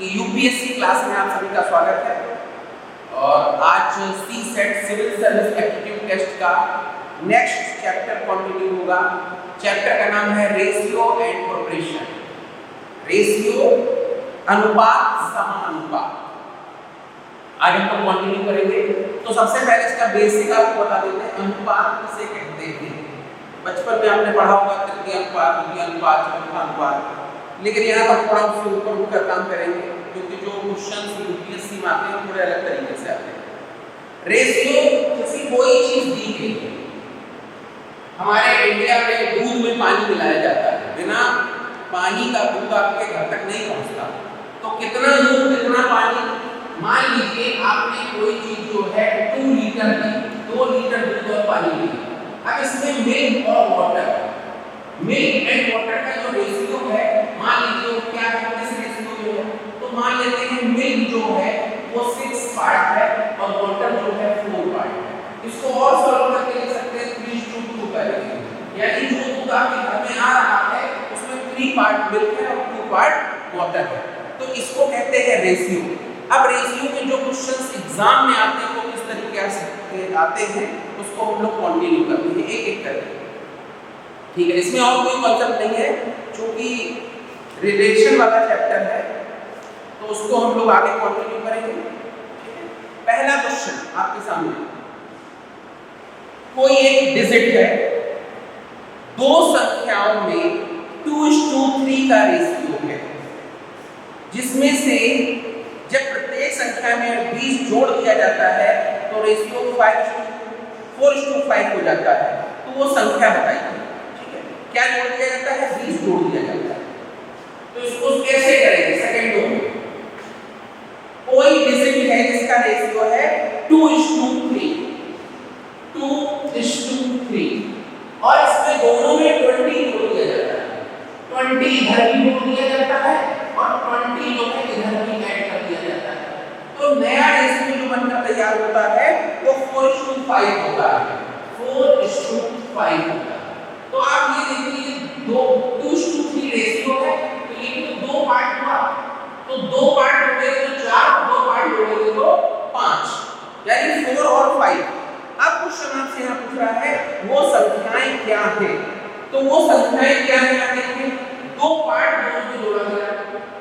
कि UPSC class में आप सभी का स्वागत है। और आज C SAT civil service aptitude test का नेक्स्ट चैप्टर कंटिन्यू होगा। चैप्टर का नाम है रेशियो एंड प्रोपोर्शन। रेशियो अनुपात समानुपात। आज हम लोग कंटिन्यू करेंगे। तो सबसे पहले इसका बेसिक आपको बता देते हैं, अनुपात किसे कहते हैं। बचपन में आपने पढ़ा होगा तृतीय अनुपात, द्वितीय अनुपात, चतुर्थ अनुपात, लेकिन यहाँ पर थोड़ा उससे ऊपर उठकर काम करेंगे क्योंकि जो क्वेश्चंस यूपीएससी में आते हैं थोड़े अलग तरीके से आते हैं। रेशियो किसी कोई चीज दी गई है। हमारे इंडिया में दूध में पानी मिलाया जाता है, बिना पानी का दूध आपके घर तक नहीं पहुंचता। तो कितना दूध कितना पानी, मान लीजिए आपने कोई चीज जो है 2 लीटर दी, 2 लीटर दूध और पानी ली। अब इसमें मिल्क और वाटर, मिल्क एंड वाटर का जो रेशियो है, मान लीजिए वो क्या है, किस रेशियो में है। तो मान लेते हैं मिल्क जो है वो 6 पार्ट है और वाटर जो है 4 पार्ट है। इसको और सॉल्व करके लिख सकते हैं 3:2 का रेशियो, यानी जो दूध आपके घर में आ रहा है उसमें 3 पार्ट मिल्क है और 2 पार्ट वाटर है। तो इसको कहते हैं रेशियो। अब रेशियो में जो क्वेश्चंस एग्जाम में आते हैं वो किस तरीके से आते हैं उसको हम लोग कंटिन्यू करते हैं एक एक करके, ठीक है। इसमें और कोई कॉन्सेप्ट नहीं है, क्योंकि रिलेशन वाला चैप्टर है तो उसको हम लोग आगे कंटिन्यू करेंगे, ठीक है। पहला क्वेश्चन आपके सामने, कोई एक डिजिट है, दो संख्याओं में 2:3 का रेशियो है, जिसमें से जब प्रत्येक संख्या में 20 जोड़ दिया जाता है तो रेशियो 4:5 हो जाता है। तो वो संख्या बताइए, ठीक है। क्या जोड़ दिया जाता है? 20 जोड़ दिया जाता है। तो इसको कैसे करेंगे? सेकंडों में कोई डिजिट है जिसका रेशियो है 2:3, 2:3, और इसमें दोनों में 20 जोड़ दिया जाता है। 20 इधर भी जोड़ दिया जाता है और 20 जो है इधर भी ऐड कर दिया जाता है। तो नया रेशियो जो बनकर तैयार होता है वो 4:5 होता है, 4:5 होता है। तो आप ये देखिए 2:3 रेशियो है, तो ये तो 2 पार्ट हुआ, तो 2 पार्ट हो गए तो 4, 2 पार्ट हो गए तो 5, यानी 4 और 5। अब क्वेश्चन आपसे यहाँ पूछ रहा है वो संख्याएं क्या हैं। तो वो संख्याएं क्या हैं आप देखिए, 2 पार्ट दोनों में जोड़ा गया,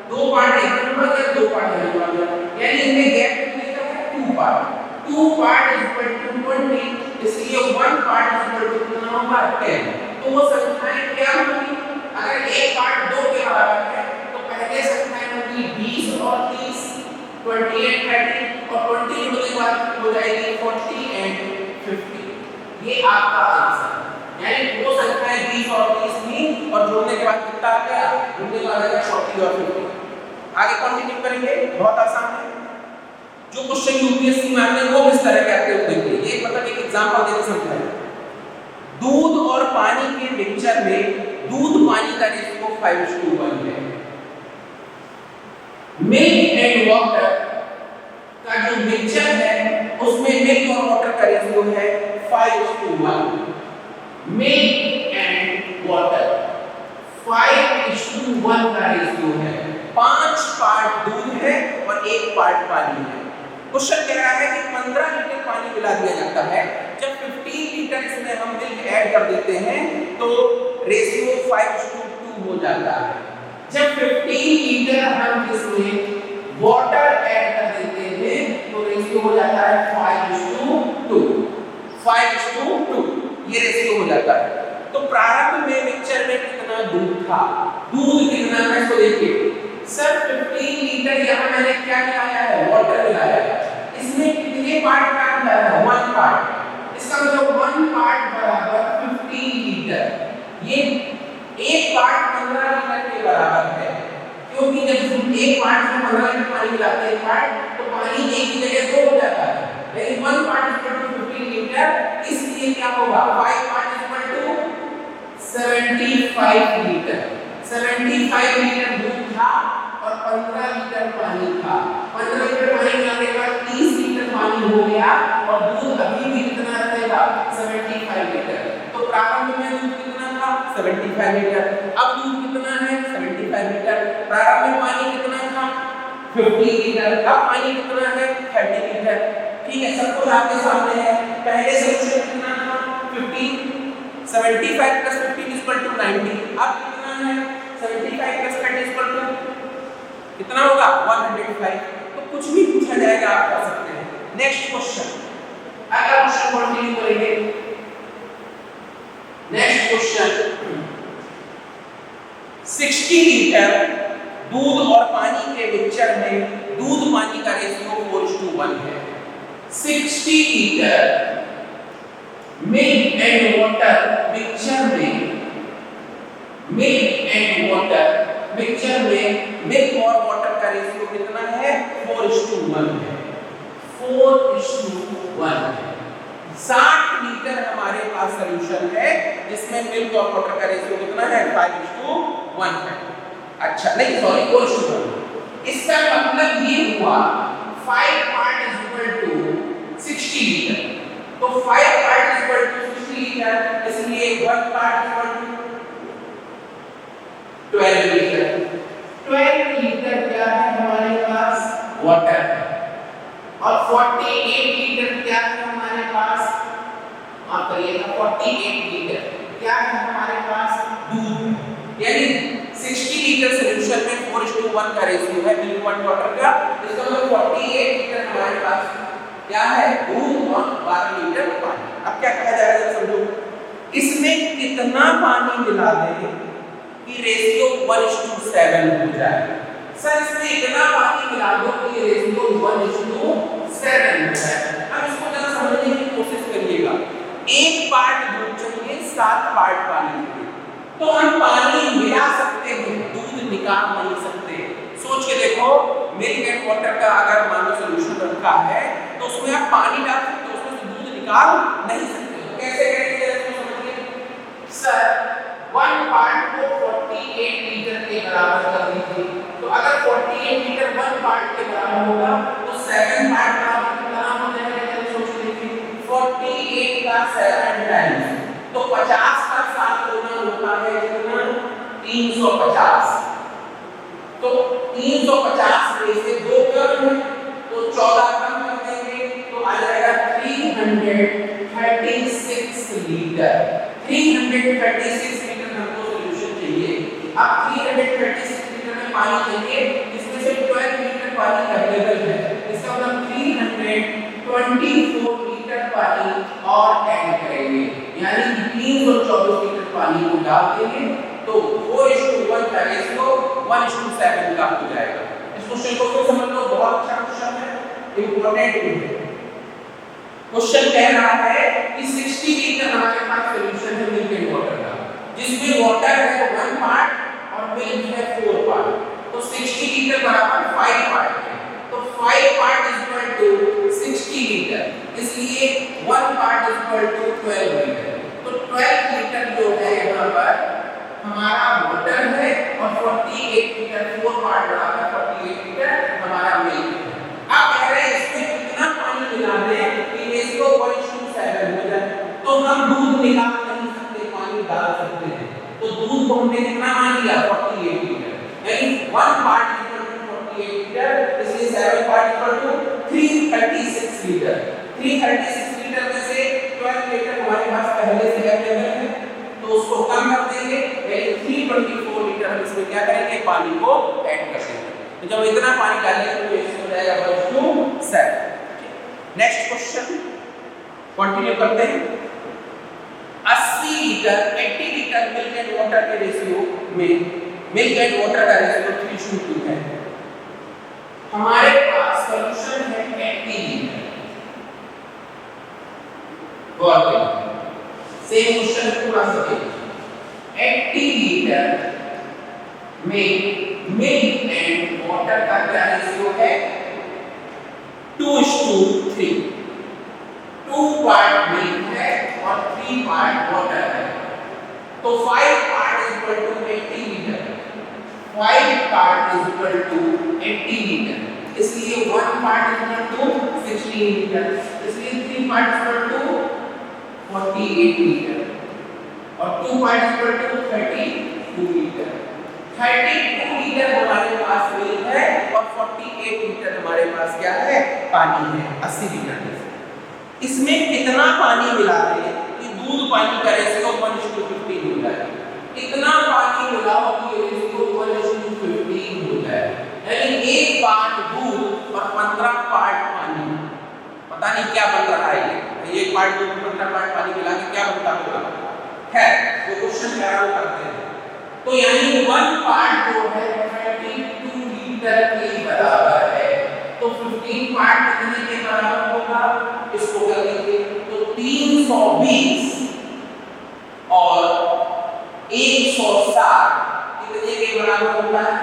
2 पार्ट इधर जोड़ा गया, 2 पार्ट इधर जोड़ा गया, यानी इनमें गैप कितने का है? 2 पार्ट। 2 पार्ट इक्वल टू 20, इसलिए 1 पार्ट इक्वल टू कितना होगा? 10। तो वो संख्याएं क्या होंगी? अगर एक पार्ट 2 के बराबर है तो पहले संख्याएं होंगी 20 और 30, 28, 30, और 20 होने के बाद हो जाएगी 40 एंड 50। ये आपका आंसर है, यानी वो संख्याएं 20 और 30 थी और जोड़ने के बाद कितना आ गया? जोड़ने के बाद आ गया 40 और 50। आगे कंटिन्यू करेंगे, बहुत आसान है। जो क्वेश्चन यूपीएससी में आते हैं वो किस तरह के आते हैं देखिए। ये मतलब एक एग्जांपल देके समझाएं। दूध और पानी के मिक्सचर में दूध पानी का रेशियो 5:1 है। मिल्क एंड वाटर का जो मिक्सचर है उसमें मिल्क और वाटर का रेशियो है 5:1। मिल्क एंड वाटर 5:1 का रेशियो है। 5 पार्ट दूध है और 1 पार्ट पानी है। क्वेश्चन कह रहा है कि 15 लीटर पानी मिला दिया जाता है, जब 15 लीटर इसमें हम मिल्क ऐड कर देते हैं तो रेशियो 5:2 हो जाता है। जब 15 लीटर हम इसमें वाटर ऐड कर देते हैं तो रेशियो हो जाता है 5:2, 5:2 ये रेशियो हो जाता है। तो प्रारंभ में मिक्सचर में कितना दूध था? दूध कितना है इसको देखिए सर, 15 लीटर यहाँ मैंने क्या मिलाया है? वाटर मिलाया है। इसमें कितने पार्ट का मिलाया है? 1 पार्ट। इसका मतलब 1 पार्ट बराबर 15 लीटर। ये 1 पार्ट 15 लीटर के बराबर है, क्योंकि जब 1 पार्ट में 15 लीटर पानी मिलाते हैं पार्ट तो पानी एक की जगह 2 हो जाता है, लेकिन 1 पार्ट इक्वल टू 15 लीटर, इसलिए क्या होगा? 5 part equal to 75 litre. 75 litre दूध था और 15 लीटर पानी था। 15 लीटर पानी मिलाने के बाद 30 लीटर पानी हो गया और दूध अभी भी कितना रहेगा? 75 लीटर। तो प्रारंभ में दूध कितना था? 75 लीटर। अब दूध कितना है? 75 लीटर। प्रारंभ में पानी कितना था? 50 लीटर। अब पानी कितना है 30 लीटर। ठीक है, सब कुछ आपके सामने है। पहले सॉल्यूशन कितना था 15, 75 + 15 = 90। अब कितना है 75 + 30 = कितना होगा 105। तो कुछ भी पूछा जाएगा आप कर सकते हैं। नेक्स्ट क्वेश्चन, अगला क्वेश्चन कंटिन्यू करेंगे। नेक्स्ट क्वेश्चन, 60 लीटर दूध और पानी के मिक्सचर में दूध पानी का रेशियो 4:1 है। 60 litre milk and water mixture में मिल्क और वाटर का रेशियो कितना है 4:1 है। 4:1 है। 60 लीटर हमारे पास सॉल्यूशन है जिसमें मिल्क और वाटर का रेशियो कितना है 5:1 है। अच्छा नहीं सॉरी 4:1। इसका मतलब ये हुआ 5 part is equal to 60 litre. तो 5 part is equal to 60 litre, इसलिए 1 part is equal to 12 litre. 12 litre क्या है हमारे पास वाटर है और 48 लीटर क्या है हमारे पास, आप करिएगा 48 लीटर क्या है हमारे पास दूध। यानी 60 लीटर सॉल्यूशन में 4:1 का रेशियो है मिल्क और वाटर का। इसका मतलब 48 लीटर हमारे पास क्या है दूध और 12 लीटर पानी। अब क्या कहा जाएगा समझो, इसमें कितना पानी मिला दें कि रेशियो 1:7 हो जाए। सर इसमें इतना पानी मिला दो कि रेशियो 1:7 हो जाए। अब इसको जरा समझने की कोशिश करिएगा। 1 पार्ट दूध चाहिए 7 पार्ट पानी चाहिए, तो हम पानी मिला सकते हैं, दूध निकाल नहीं सकते। सोच के देखो, मिल्क एंड वाटर का अगर मान लो सॉल्यूशन रखा है तो उसमें आप पानी डाल सकते हो, उसमें से दूध निकाल नहीं सकते। तो कैसे करेंगे इसको समझिए। सर 1 पार्ट को 48 लीटर के बराबर कर दीजिए। तो अगर 48 लीटर 1 पार्ट के बराबर होगा तो 7 पार्ट बराबर कितना हो जाएगा, चलिए सोच लीजिए। 48 का 7 टाइम्स तो 50 का 7 गुना होता है कितना 350। तो 350 में से 2 कम है तो 14 कम कर देंगे तो आ जाएगा 336 लीटर। 336 लीटर हमको सॉल्यूशन चाहिए। अब 336 लीटर में पानी चाहिए, इसमें से 12 लीटर पानी अवेलेबल है। इसका मतलब 324 लीटर पानी और ऐड करेंगे, यानी कि 324 लीटर पानी को डाल देंगे तो 4:1 का रेशियो 1:7 का हो जाएगा। इस क्वेश्चन को फिर समझ लो, बहुत अच्छा क्वेश्चन है, इंपॉर्टेंट है। क्वेश्चन कह रहा है कि 60 लीटर हमारे पास सॉल्यूशन है मिल्क एंड वाटर का, जिसमें वाटर है 1 पार्ट और मिल्क है 4 पार्ट। तो 60 लीटर बराबर 5 पार्ट है। तो 5 part is equal to 60 litre, इसलिए 1 part is equal to 12 litre. तो 12 लीटर जो है यहाँ पर हमारा वाटर है और 48 लीटर 4 पार्ट बराबर 48 लीटर हमारा मिल्क है। अब कह रहे हैं इसमें कितना पानी मिला दें कि रेशियो 1:7 हो जाए। तो हम दूध निकाल नहीं सकते, पानी डाल सकते हैं। तो दूध को हमने कितना मान लिया 48 लीटर, यानी 1 पार्ट इक्वल टू 48 लीटर, इसलिए 7 part equal to 336 litre. 336 litre में से 12 लीटर हमारे पास पहले से अवेलेबल है तो उसको कम कर देंगे, यानी 324 लीटर हम इसमें क्या करेंगे पानी को ऐड कर देंगे। तो जब इतना पानी डालेंगे तो ये हो जाएगा 1:7। नेक्स्ट क्वेश्चन कंटिन्यू करते हैं। 80 लीटर मिल्क एंड वाटर के रेशियो में मिल्क एंड वाटर का रेशियो 3:2 है। हमारे पास सॉल्यूशन है 80 लीटर। सेम क्वेश्चन पूरा समझिए। 80 लीटर में मिल्क एंड वाटर का क्या रेशियो है 2:3। 2 पार्ट मिल्क है और 3 पार्ट वाटर है। तो 5 part is equal to 80 litre. 5 part is equal to 80 litre, इसलिए 1 part is equal to 16 litre, इसलिए 3 part is equal to 48 litre और 2 part is equal to 32 litre. 32 litre हमारे पास मिल्क है और 48 लीटर हमारे पास क्या है, पानी है 80 लीटर में। इसमें कितना पानी मिला है कि दूध पानी का रेशियो 1:15 हो जाए, इतना पानी मिलाओ कि रेशियो 1:15 हो जाए, यानी 1 पार्ट दूध और 15 पार्ट पानी। पता नहीं क्या बन रहा है ये, 1 पार्ट दूध 15 पार्ट पानी मिला के क्या बनता होगा, है वो क्वेश्चन क्या है वो करते हैं। तो यानी 1 पार्ट जो है 32 लीटर के बराबर है, तो 15 पार्ट कितने के बराबर होगा, इसको कर लेंगे तो 320 और 160 कितने के बराबर होता है,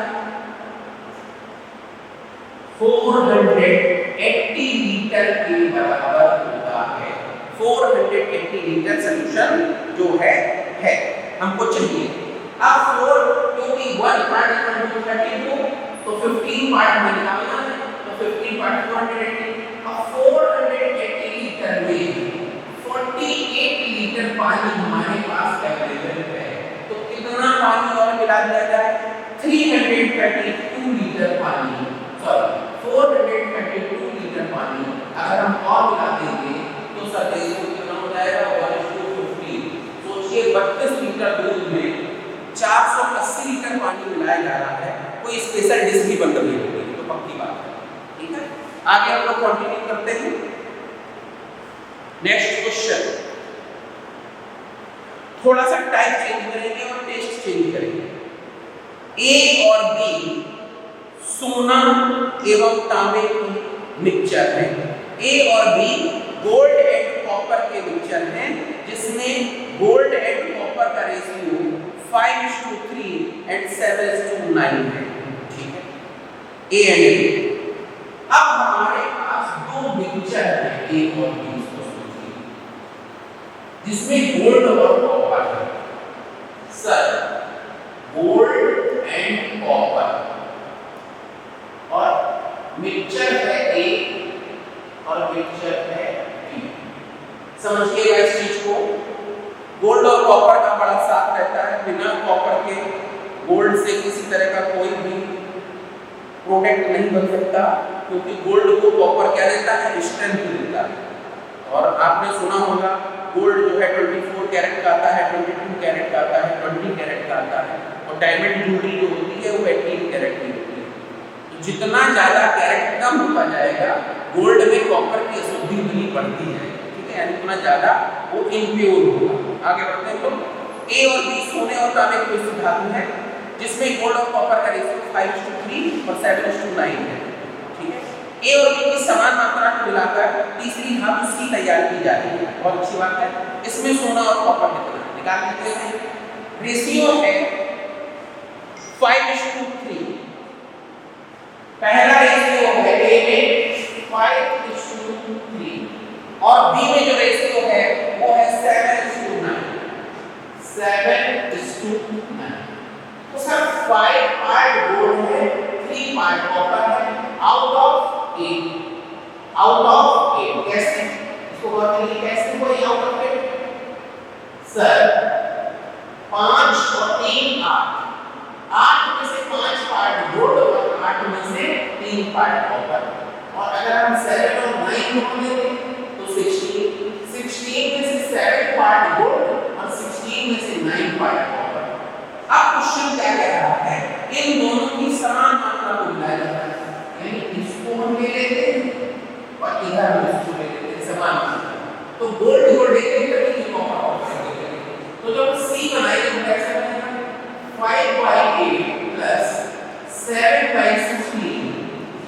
480 लीटर के बराबर होता है। 480 लीटर सॉल्यूशन जो है हमको चाहिए। अब 4 क्योंकि 1 पार्ट इक्वल टू 32 तो 15 पार्ट में निकालना है, तो 15 पार्ट 480। अब 480 लीटर में 48 लीटर पानी हमारे पास अवेलेबल है, तो कितना पानी और मिला दिया जाए, 332 लीटर पानी, सॉरी 432 लीटर पानी अगर हम और मिला देंगे तो सर रेशियो कितना हो जाएगा, 1:15। सोचिए 32 लीटर दूध में 480 लीटर पानी मिलाया जा रहा है, कोई स्पेशल डिश भी बन रही होगी, तो पक्की बात है। ठीक है, आगे हम लोग कंटिन्यू करते हैं। नेक्स्ट क्वेश्चन, थोड़ा सा टाइप चेंज करेंगे और टेस्ट चेंज करेंगे। ए और बी सोना एवं तांबे की मिक्सचर है। ए और बी गोल्ड एंड कॉपर के मिक्सचर हैं, जिसमें गोल्ड एंड कॉपर का रेशियो 5:3 एंड 7:9 है। ठीक है, ए एंड बी। अब हमारे पास दो मिक्सचर है ए और बी, जिसमें गोल्ड और कॉपर है। सर गोल्ड एंड कॉपर और मिक्सचर है ए और मिक्सचर है बी। समझिएगा इस चीज को, गोल्ड और कॉपर का बड़ा साथ रहता है, बिना कॉपर के गोल्ड से किसी तरह का कोई भी प्रोडक्ट नहीं बन सकता, क्योंकि गोल्ड को कॉपर क्या देता है, स्ट्रेंथ देता है। और आपने सुना होगा गोल्ड जो है 24 कैरेट का आता है, 22 कैरेट का आता है, 20 कैरेट का आता है, और डायमंड ज्वेलरी जो होती है वो 18 कैरेट की होती है। तो जितना ज़्यादा कैरेट कम होता जाएगा, गोल्ड में कॉपर की अशुद्धि उतनी बढ़ती है। ठीक है, यानी उतना ज़्यादा वो इम्प्योर होगा। आगे बढ़ते हैं लोग। ए और बी सोने और तांबे के मिश्र धातु है, जिसमें गोल्ड और कॉपर का रेशियो 5:3 और 7:9 है। ठीक है, ए और बी की समान मात्रा को मिलाकर तीसरी धातु सी तैयार की जाती है। बहुत अच्छी बात है। इसमें सोना और कॉपर कितना निकाल लेते हैं। रेशियो है 5:3। पहला रेशियो है ए में 5:3 और बी में जो रेशियो है वो है 7:9। 7:9। तो सर 5 पार्ट गोल्ड है, 3 पार्ट कॉपर है, आउट ऑफ 8 कैसे, इसको करते हैं कैसे कोई आउट ऑफ 8। सर 5 और 3 8 में से 5 पार्ट गोल्ड और 8 में से 3 पार्ट कॉपर। और अगर हम 7 और 9 को लेंगे तो 16 में से 7 पार्ट गोल्ड और 16 में से 9 पार्ट कॉपर। अब क्वेश्चन क्या कह रहा है, इन दोनों की समान मात्रा को मिलाया जाता है, यानी इसको हम ले लेते हैं और इधर हम इसको ले लेते हैं समान मात्रा। तो गोल्ड गोल्ड लेते हैं, कॉपर कॉपर लेते हैं। तो जब सी बनाएंगे तो कैसे बनेगा, 5/8 प्लस 7/16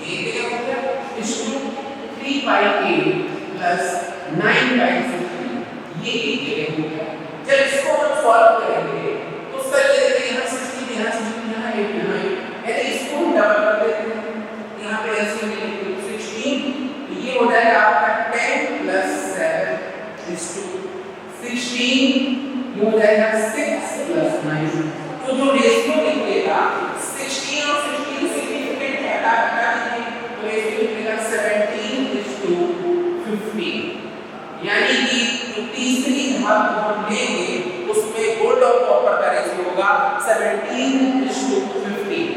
ये क्या होगा, इसको 3/8 प्लस 9/16 ये एक जगह हो गया। जब इसको हम सॉल्व करेंगे तो सर ये देखिए यहाँ 16 यहाँ 16 यहाँ 8 यहाँ 8, यानी इसको हम डबल कर देते हैं। यहाँ पे ऐसे में 16 तो ये हो जाएगा आपका 10 प्लस 7 is to 16, ये हो जाएगा 6 प्लस 9। तो जो रेशियो निकलेगा 16 और 16 सिग्निफिकेंट है, हटा दीजिए तो रेशियो निकलेगा 17:15। यानी कि जो तीसरी धातु हम लेंगे उसमें गोल्ड और कॉपर का रेशियो होगा 17:15।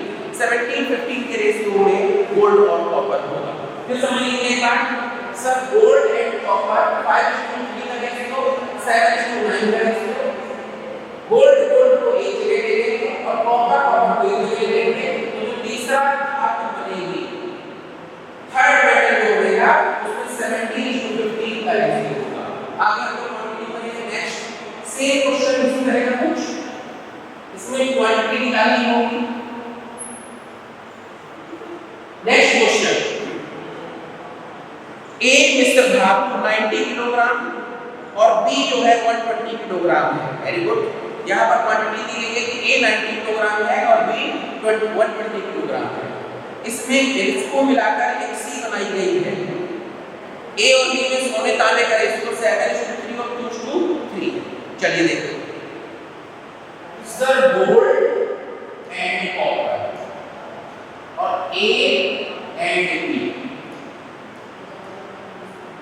17:15 के रेशियो में गोल्ड और कॉपर होगा। फिर समझिए एक बात, सर गोल्ड एंड कॉपर 5:3 का रेशियो 7:9 का रेशियो, गोल्ड को एक जगह ले लेंगे और कॉपर को एक जगह ले लेंगे, तो जो तीसरा धातु बनेगी, थर्ड मेटल जो बनेगा उसमें 17:15 का रेशियो होगा। आगे हम क्वांटिटी बनेगी। नेक्स्ट सेम क्वेश्चन इसी तरह का कुछ, इसमें क्वांटिटी निकालनी होगी। नेक्स्ट क्वेश्चन, एक मिश्र धातु 90 किलोग्राम और बी जो है 120 किलोग्राम है। Very good. यहाँ पर क्वांटिटी दी गई है कि ए 90 किलोग्राम है और बी 120 किलोग्राम है। इसमें इसको मिलाकर एक सी बनाई गई है। ए और बी में सोने तांबे का रेशियो 7:3 और 2:3। चलिए देखते हैं। सर गोल्ड एंड कॉपर और ए एंड बी,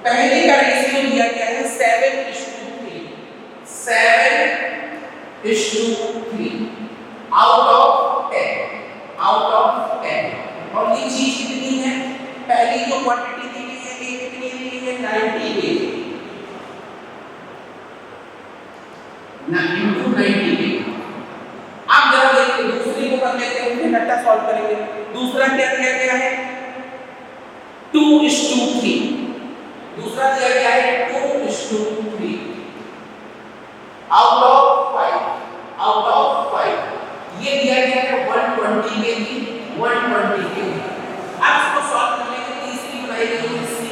पहले का रेशियो दिया गया है 7:3, 7:3 आउट ऑफ 10। और ये चीज कितनी है, पहली जो क्वांटिटी दी गई है ये कितनी दी गई है 90 kg, ना into 90 kg। अब जरा देखिए दूसरी को कर लेते हैं, फिर नट्टा सॉल्व करेंगे। दूसरा क्या दिया गया है 2:3, दूसरा दिया गया है 2:3 आउट ऑफ 5, ये दिया गया है 120 kg, 120 kg। अब इसको सॉल्व करने के लिए तीसरी बनाई गई है सी।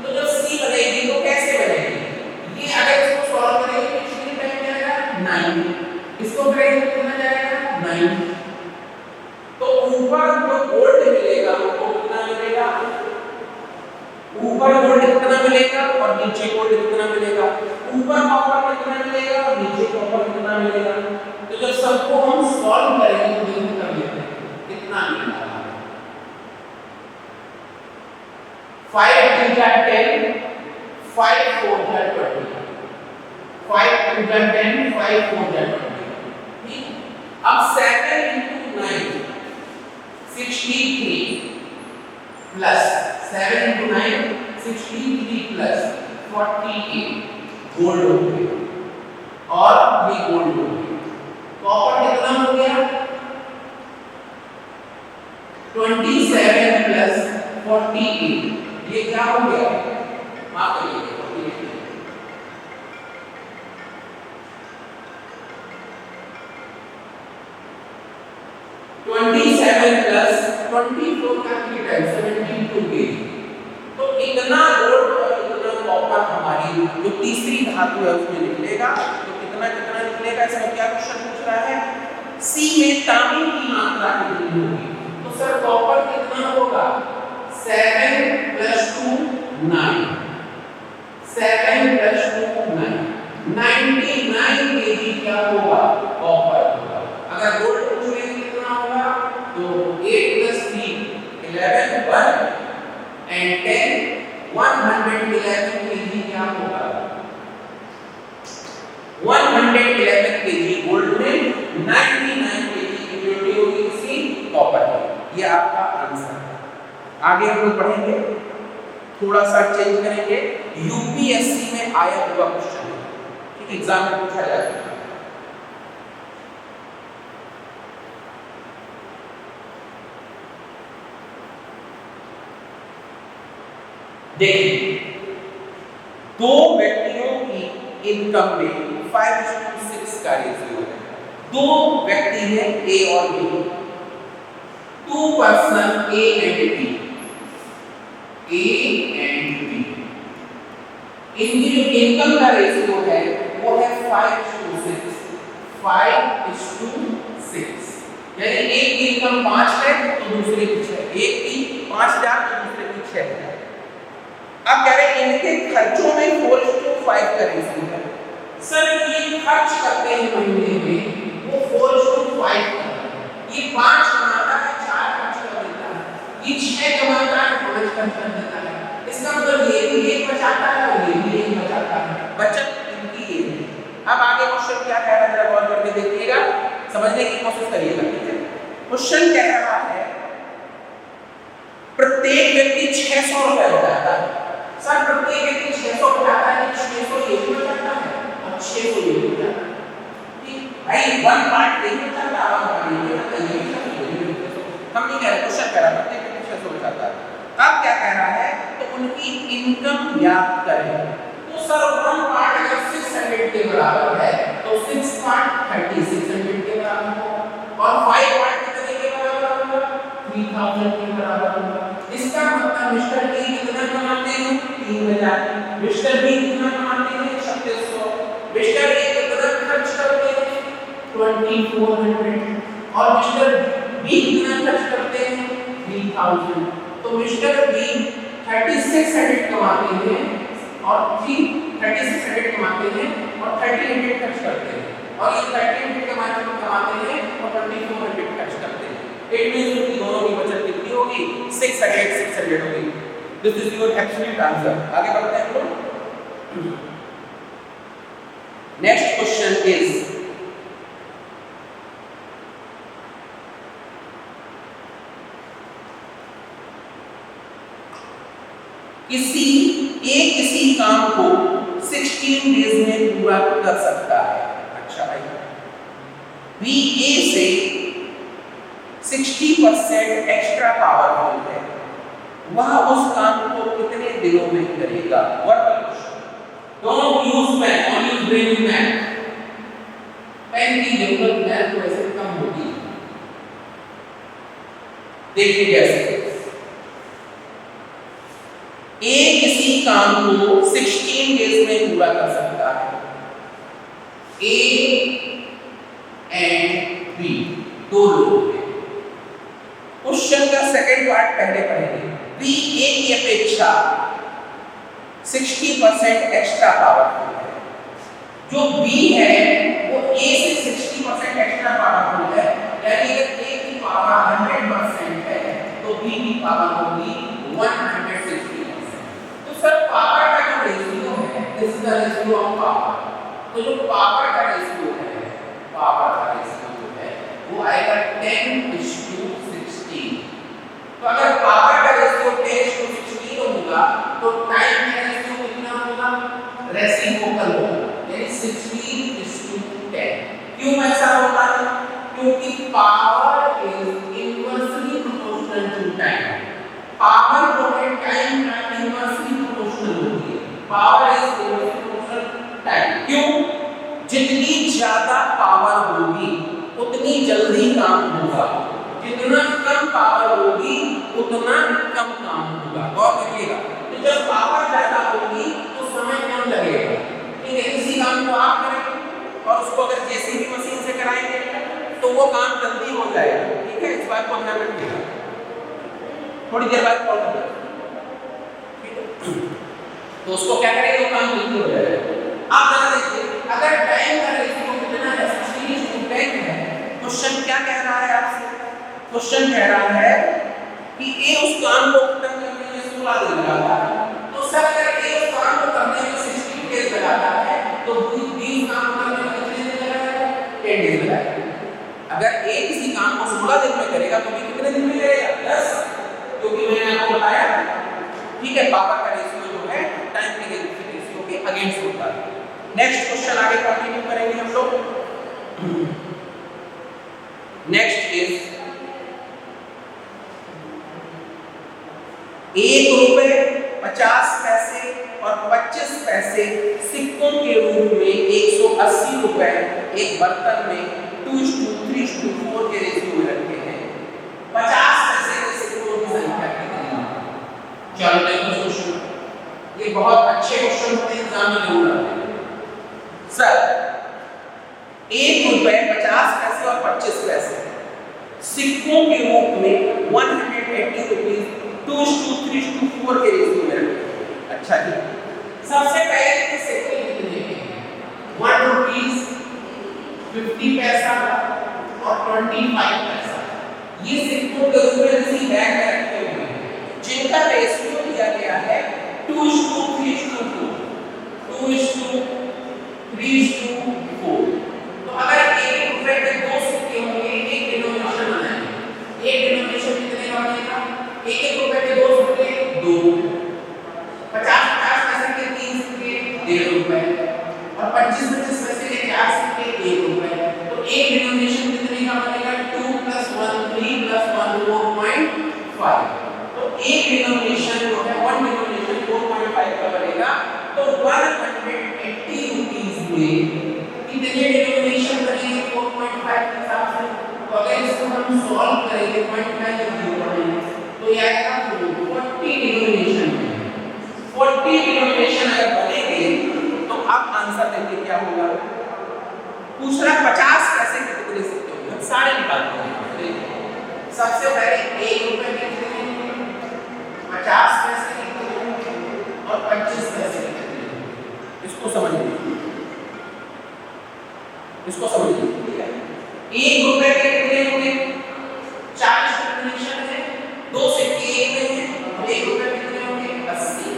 तो जब सी बनेगी तो कैसे बनेगी, ये अगर इसको सॉल्व करेंगे तो कितनी टाइम जाएगा 9, इसको करेंगे तो कितना जाएगा 9। तो ऊपर जो गोल्ड मिलेगा वो कितना मिलेगा, ऊपर गोल्ड कितना मिलेगा और नीचे गोल्ड कितना मिलेगा, ऊपर कॉपर कितना मिलेगा और नीचे कॉपर कितना मिलेगा। तो जब सबको हम सॉल्व करेंगे तो देखो कर लेते हैं कितना मिलेगा। 5 2 10, 5 4 20, 5 2 10, 5 4 20। ठीक, अब 7 into 9 63 plus 7 into 9 63 plus 48 gold हो गया और ये गोल्ड हो गया। कॉपर कितना हो गया 27 प्लस 48, ये क्या हो गया, माफ करिए 27 प्लस 24 का कितना 72 kg। तो इतना गोल्ड और इतना कॉपर हमारी जो तीसरी धातु है उसमें निकलेगा। तो कितना कितना निकलेगा, इसमें क्या क्वेश्चन पूछ रहा है, सी में तांबे की मात्रा कितनी होगी। तो सर कॉपर कितना होगा 7 प्लस 2 9, 7 प्लस 2 9, 99 kg क्या होगा कॉपर होगा। अगर गोल्ड पूछ रहे हैं कितना होगा तो 8 प्लस 3 11 1 and 10 111 kg क्या होगा 111 kg गोल्ड में 99 kg की प्योरिटी होगी इसी कॉपर की। ये आपका आंसर है। आगे हम लोग पढ़ेंगे, थोड़ा सा चेंज करेंगे। यूपीएससी में आया हुआ क्वेश्चन है, ठीक, एग्जाम में पूछा जा सकता है। देखिए, दो व्यक्तियों की इनकम में 5:6 का रेशियो है। दो व्यक्ति हैं ए और B, 2 person A and B, इनकी जो इनकम का रेशियो है वो है 5:6, 5:6। यानी एक की इनकम 5 है तो दूसरे की 6, एक की 5,000 तो दूसरे की 6 है। अब कह रहे हैं इनके खर्चों में 4:5 का रेशियो है। सर ये खर्च करते हैं महीने में वो 4:5 करते हैं। ये 5 कमाता है 4 खर्च कर देता है, ये 6 कमाता है 5 खर्च कर देता है। इसका मतलब ये भी 1 बचाता है और ये भी 1 बचाता है, बचत इनकी ये है। अब आगे क्वेश्चन क्या कह रहा है जरा गौर करके देखिएगा, समझने की कोशिश करिएगा। ठीक है, क्वेश्चन कह रहा है 600 रुपए हो जाता है। सर प्रत्येक व्यक्ति 600 उठाता है, 600 ये भी हो जाता है और 600 ये भी हो जाता है। ठीक भाई, वन पार्ट नहीं हो जाता, वन पार्ट नहीं हो जाता, ये भी हम नहीं कह रहे, क्वेश्चन कह रहा है प्रत्येक व्यक्ति 600 उठाता है। अब क्या कह रहा है, तो उनकी इनकम ज्ञात करें। तो सर वन पार्ट अगर 600 के बराबर है तो 6 पार्ट 3600 के बराबर होगा और 5 पार्ट कितने के बराबर होगा, 3000 के बराबर होगा। इसका मतलब मिस्टर ए कितना कमाते हैं, 3000। मिस्टर बी कितना कमाते हैं, 3600। मिस्टर ए कितना खर्च करते हैं, 2400 और मिस्टर बी कितना खर्च करते हैं, 3000। तो मिस्टर बी 3600 कमाते हैं और 3600 कमाते हैं और 1300 खर्च करते हैं और ये 1300 कमाते हैं और 2400 खर्च करते हैं। इट मींस उनकी दोनों की बचत कितनी होगी, 600 होगी। This is your absolute answer. आगे बढ़ते हैं हम लोग। नेक्स्ट क्वेश्चन इज किसी काम को 16 डेज में पूरा कर सकता है। अच्छा भाई, बी ए से 60% एक्स्ट्रा पावरफुल है, वह उस काम को कितने दिनों में करेगा। Don't use math, only use brain math. Pen की जरूरत मैथ को ऐसे कम होगी। देखिए कैसे ए किसी काम को 16 डेज में पूरा कर सकता है। ए एंड बी दो लोग हैं। क्वेश्चन का सेकंड पार्ट पहले पढ़ेंगे। बी ए की अपेक्षा 60% एक्स्ट्रा पावरफुल है। जो बी है वो ए से 60% एक्स्ट्रा पावरफुल है, यानी अगर ए की पावर 100% है तो बी की पावर होगी 160%। तो सर पावर का जो रेशियो है, this is the ratio of power. तो जो पावर का रेशियो है, पावर का रेशियो जो है वो आएगा 10:16। तो अगर पावर का रेशियो 10:16 होगा तो टाइम का रेशियो कितना होगा, रेसिप्रोकल होगा, यानी 16:10। क्यों ऐसा होता है, क्योंकि power is inversely proportional to time. Power जो है टाइम का इनवर्सली प्रोपोर्शनल होती है। Power is inversely proportional time. क्यों, जितनी ज्यादा पावर होगी उतनी जल्दी काम होगा, जितना कम पावर होगी उतना कम काम होगा। गौर करिएगा, तो जब पावर ज्यादा होगी तो समय कम लगेगा। ठीक है, इसी काम को आप करें और उसको अगर जेसीबी मशीन से कराएंगे तो वो काम जल्दी हो जाएगा। ठीक है, इस बात को ध्यान रखिएगा। थोड़ी देर बाद कॉल कर तो उसको क्या करेंगे, वो काम जल्दी हो जाएगा। आप जरा देखिए, अगर टाइम का रेशियो कितना है, 16:10 है। क्वेश्चन क्या कह रहा है आपसे, क्वेश्चन कह रहा है कि ए उस काम को खत्म करने में 16 दिन लगाता है। तो सर अगर ए उस काम को करने में 16 डेज लगाता है तो बी काम करने में कितने दिन लगाएगा, 10 डेज लगाएगा। अगर ए किसी काम को 16 दिन में करेगा तो बी कितने दिन में करेगा, 10, क्योंकि मैंने आपको बताया। ठीक है, पावर का रेशियो जो है टाइम के रेशियो के अगेंस्ट होता है। नेक्स्ट क्वेश्चन आगे कंटिन्यू करेंगे हम लोग। नेक्स्ट इज ₹1.50 और 25 पैसे सिक्कों के रूप में 180 रुपए एक बर्तन में 2:3:4 के रेशियो में रखे हैं। 50 पैसे के सिक्कों की संख्या कितनी है। चलो देखो क्वेश्चन, ये बहुत अच्छे क्वेश्चन होते हैं, एग्जाम में जरूर आते हैं। सर ₹1.50 और 25 पैसे सिक्कों के रूप में 180 रुपीज 2:3:4 के रेशियो में रखें। अच्छा जी, सबसे पहले के सिक्के कितने हैं, 1 रुपीस, 50 पैसा और 25 पैसा। ये सिक्कों के रूप में इसी बैग में रखे हुए हैं, जिनका रेशियो दिया गया है 2:3:4। 2:3:4। तो अगर 1 रुपए के 2 सिक्के होंगे, एक डिनोमिनेशन बनाएंगे। एक डिनोमिनेशन कितने का बनेगा, 1 रुपए के 2 सिक्के 2, ₹1.5 और 25 पैसे के 4 सिक्के ₹1। तो एक डिनोमिनेशन कितने का बनेगा 2 + 1 3 + 1 4.5। तो एक डिनोमिनेशन जो है वन डिनोमिनेशन 4.5 का बनेगा। तो 180 रुपीस में कितने डिनोमिनेशन बनेंगे 4.5 के हिसाब से। तो अगर इसको हम सॉल्व करेंगे 0.5 तो ये आएगा 40 डिनोमिनेशन। 40 डिनोमिनेशन अगर बनेंगे तो अब आंसर देंगे क्या होगा। पूछ रहा 50 पैसे के कितने सिक्के होंगे, हम सारे निकालते हैं। सबसे पहले ₹1 के कितने होंगे, 50 पैसे के कितने होंगे और 25 पैसे के कितने होंगे। इसको समझिए, इसको समझिए। ₹1 के कितने होंगे 40 डिनोमिनेशन है, 2 सिक्के एक में है, ₹1 के कितने होंगे 80।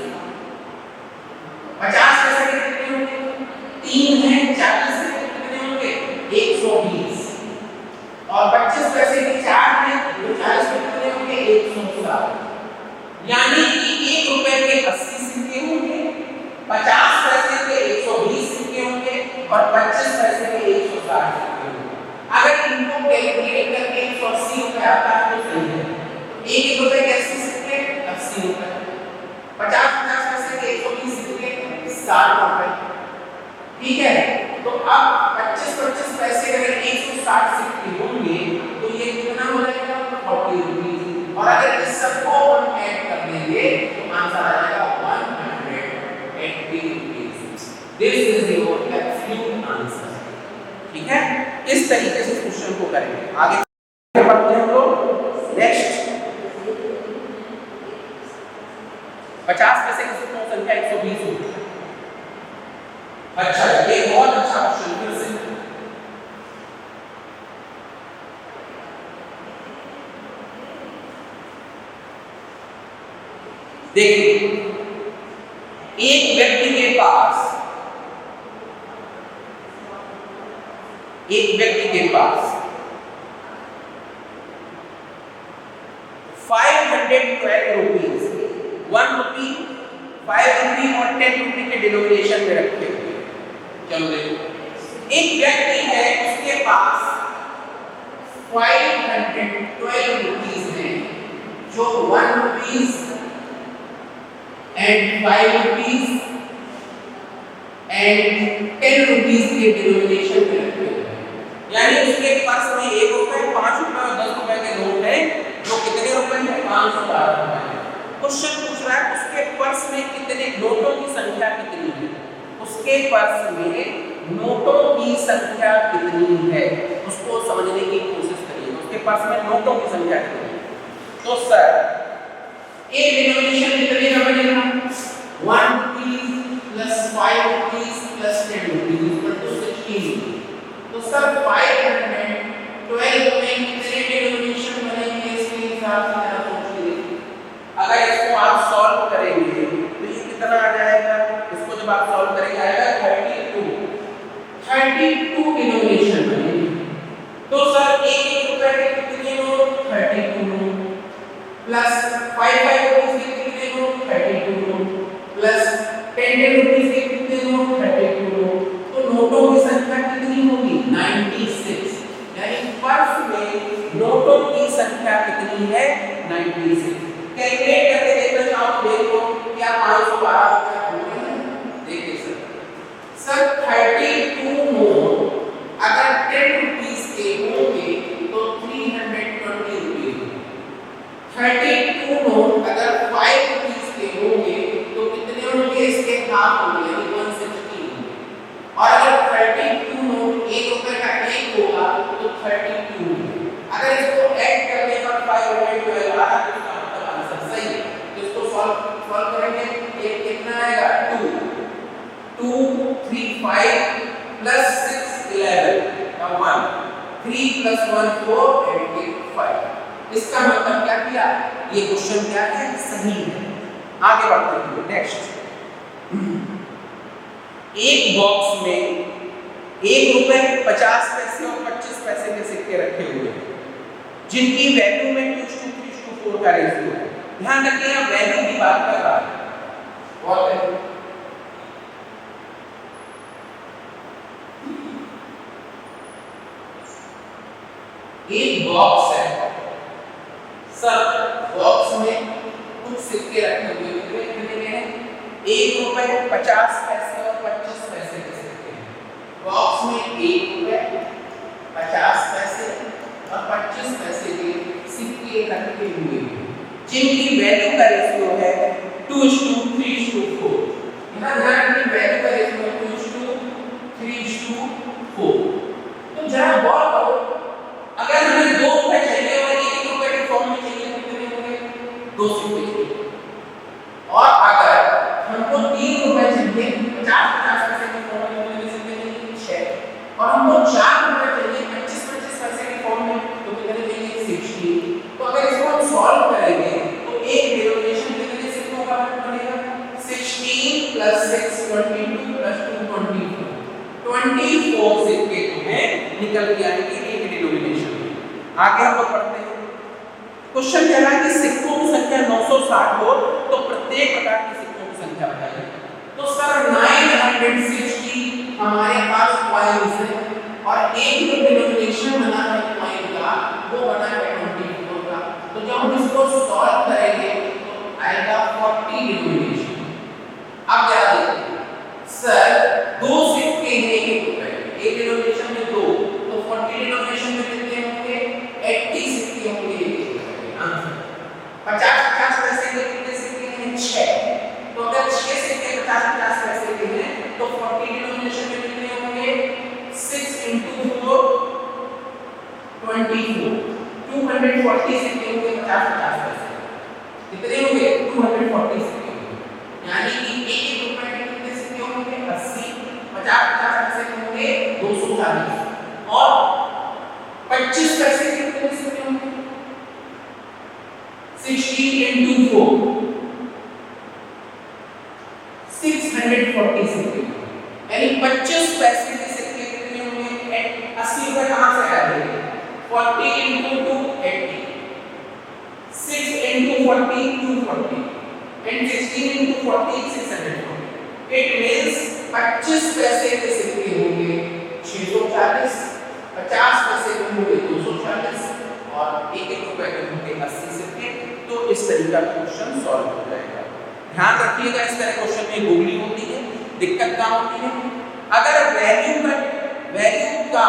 50 पैसे के कितने होंगे 3 है, 40 के कितने होंगे 120 और 25 पैसे के 4 है, तो 40 के कितने होंगे 160। यानी कि ₹1 के 80 सिक्के होंगे, 50 पैसे के 120 सिक्के होंगे और 25 पैसे के 160 सिक्के होंगे। अगर इनको कैलकुलेट करके 180 रुपए आता है तो सही है। ₹1 के 80 सिक्के 80 रुपए, 50 पैसे के 120 सिक्के 60 रुपए। ठीक है, तो अब 25 पैसे अगर 160 सिक्के होंगे तो ये कितना हो जाएगा 40 रुपीस। और अगर इस सबको हम ऐड कर देंगे तो आंसर आ जाएगा 180 rupees. This is your absolute answer. ठीक है, इस तरीके से क्वेश्चन को करेंगे। आगे बढ़ते हैं हम लोग। नेक्स्ट 50 पैसे की सिक्कों की संख्या 120 होगी। अच्छा, ये बहुत अच्छा क्वेश्चन फिर से। देखिए, एक व्यक्ति के पास 512 रुपीस, 1 रुपी, 5 रुपी और 10 रुपी के डिनोमिनेशन में रखे हुए। चलो देखो, एक व्यक्ति है उसके पास 512 रुपीस है जो 1 rupees and 5 rupees and 10 rupees के डिनोमिनेशन में रखे हुए हैं। यानी उसके पर्स में ₹1, ₹5 और ₹10 के नोट हैं जो कितने रुपए हैं 512 रुपए। क्वेश्चन पूछ रहा है उसके पर्स में कितने नोटों की संख्या कितनी है। उसके पर्स में नोटों की संख्या कितनी है उसको समझने की कोशिश करिए। उसके पर्स में नोटों की संख्या कितनी है। तो सर एक डिनोमिनेशन कितने का बनेगा 1 rupees plus 5 rupees plus 10 rupees equal to 16। तो सर 512 में कितने डिनोमिनेशन बनेंगे इसके हिसाब से जरा सोचिए। अगर इसको आप सॉल्व करेंगे तो ये कितना आ जाएगा। इसको जब आप सॉल्व करेंगे आएगा 32 डिनोमिनेशन बनेंगे। तो सर ₹1 के कितने नोट 32 नोट प्लस 5 रुपीस के कितने नोट 32 नोट प्लस 10 रुपीस के कितने नोट 32 नोट। तो नोटों की संख्या कितनी होगी 96। यानी पर्स में नोटों की संख्या कितनी है 96। कैलकुलेट करके देखना चाहो तो देखो क्या 512 होते हैं। देखिए सर 32 नोट अगर 10 रुपीस के होंगे तो 320 रुपीस। 32 नोट अगर 5 रुपीस के होंगे तो कितने होंगे इसके हाफ होंगे यानी 116। और अगर 32 नोट ₹1 का 1 होगा तो 32। अगर इसको ऐड करने पर 512 आ तो इसका मतलब आंसर सही है। तो इसको सॉल्व करेंगे ये कितना आएगा 2 3 5 प्लस 6 11 का 1 3 प्लस 1 4 एंड 8 5। इसका मतलब क्या किया ये क्वेश्चन क्या है सही है। आगे बढ़ते हैं। नेक्स्ट एक बॉक्स में ₹1 50 पैसे और 25 पैसे के सिक्के रखे हुए हैं जिनकी वैल्यू में 2:3:4 का रेशियो है। ध्यान रखिए वैल्यू की बात कर रहा है। एक बॉक्स है सर, बॉक्स में कुछ सिक्के रखे हुए हैं, 1 रुपए 50 पैसे और 25 पैसे के सिक्के हैं। बॉक्स में 1 रुपए 50 पैसे और 25 पैसे के सिक्के रखे हुए हैं, जिनकी वैल्यू का रेशियो है 2:3:4। यहाँ ध्यान रखिए वैल्यू का रेशियो 2:3:4। तो जरा गौर करो, अगर हमें 2 रुपए चाहिए और 1 रुपए के फॉर्म में चाहिए तो कितने होंगे? 2 सिक्के चाहिए। और अगर हमको 3 रुपए चाहिए 50 पैसे के फॉर्म में कितने सिक्के चाहिए? 6। और हमको 4 रुपए चाहिए 25 पैसे के फॉर्म में तो कितने चाहिए? 60। तो अगर इसको हम सॉल्व करेंगे तो एक डिनोमिनेशन कितने सिक्कों का बनेगा? 16 + 6 22 + 2 24। 24 सिक्के तुम्हें निकल के आएंगे एक डिनोमिनेशन में। आगे हम लोग पढ़ते हैं। क्वेश्चन कह रहा है कि सिक्कों की संख्या 960 हो तो प्रत्येक प्रकार के सिक्कों की संख्या बताइए। तो सर 960 हमारे पास कॉइन्स है और एक जो डिनोमिनेशन बना है कॉइन का वो बना है 24 का। तो जब हम इसको सॉल्व करेंगे तो आएगा 40 डिनोमिनेशन। अब जरा देखिए सर 2 सिक्के हैं 1 रुपए, एक डिनोमिनेशन में 2, तो 40 डिनोमिनेशन में कितने होंगे? 80 सिक्के होंगे। 50 पैसे के कितने सिक्के हैं? 6। तो अगर 6 सिक्के 50 पैसे के हैं तो 40 डिनोमिनेशन में कितने होंगे? 6 × 4 24। 240 सिक्के होंगे 50 पैसे। कितने होंगे? 240 सिक्के होंगे। यानी कि 1 रुपए के कितने सिक्के होंगे? 80। 50 पैसे के होंगे 240 और 25 पैसे के कितने सिक्के होंगे? 60 × 4 640 सिक्के। यानी 25 पैसे के सिक्के कितने होंगे? 80 रुपए कहां से आएंगे? 40 × 2 80, 6 × 40 240 and 16 × 40 640। It means 25 पैसे के सिक्के होंगे 640, 50 पैसे के होंगे 240 और 1 रुपए के होंगे 80 सिक्के। तो इस तरीका का क्वेश्चन सॉल्व हो जाएगा। ध्यान रखिएगा इस तरह क्वेश्चन में गूगली होती है, दिक्कत क्या होती है? अगर वैल्यू का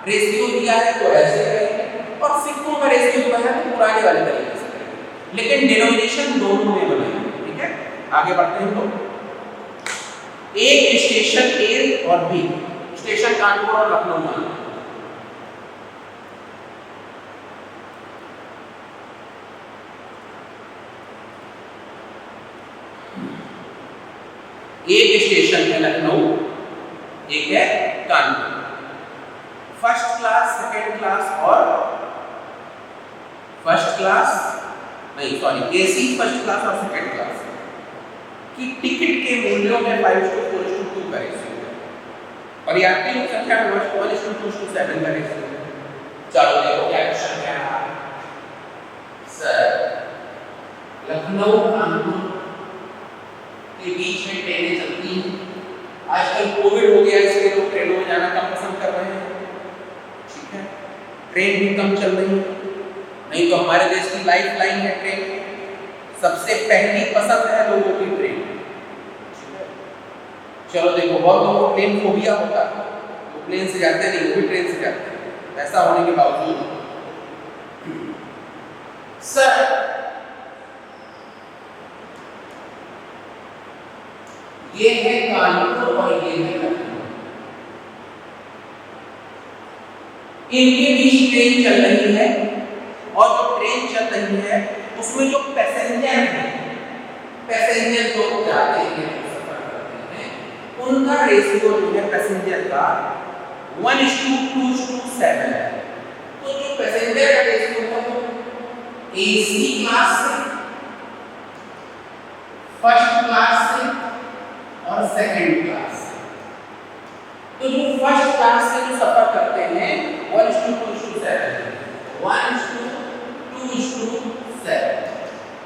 रेशियो दिया है तो ऐसे करेंगे और सिक्कों का रेशियो दिया है तो पुराने वाले तरीके से करेंगे, लेकिन डिनोमिनेशन दोनों में बनेगा। ठीक है, आगे बढ़ते हैं। तो एक स्टेशन ए और बी, स्टेशन कानपुर और लखनऊ में, एक स्टेशन है लखनऊ, एक है Kanpur. First class, second class और एसी फर्स्ट क्लास और सेकंड क्लास की टिकट के मूल्यों में 5:4:2 का रेशियो है और यात्रियों की संख्या में 1:2:7 का रेशियो है। चलो देखो क्या क्वेश्चन कह रहा है। सर लखनऊ कानपुर के बीच में ट्रेनें चलती हैं। आजकल कोविड हो गया इसलिए लोग ट्रेनों में जाना कम पसंद कर रहे हैं। ठीक है, ट्रेन भी कम चल रही है, नहीं तो हमारे देश की लाइफ लाइन है ट्रेन, सबसे पहली पसंद है लोगों की ट्रेन। चलो देखो बहुत लोगों को प्लेन फोबिया होता है, वो प्लेन से जाते नहीं, वो भी ट्रेन से जाते हैं। ऐसा होने के बावजूद सर ये है कानपुर और ये है लखनऊ, इनके बीच ट्रेन चल रही है और जो ट्रेन चल रही है उसमें जो पैसेंजर हैं, पैसेंजर जो जाते हैं सफर करते हैं, उनका रेशियो जो है पैसेंजर का 1:2:7 है। तो जो पैसेंजर का रेशियो है वो एसी क्लास से, फर्स्ट क्लास से और सेकंड क्लास से। तो जो फर्स्ट क्लास से जो सफर करते हैं 1:2:7, 1:2:7,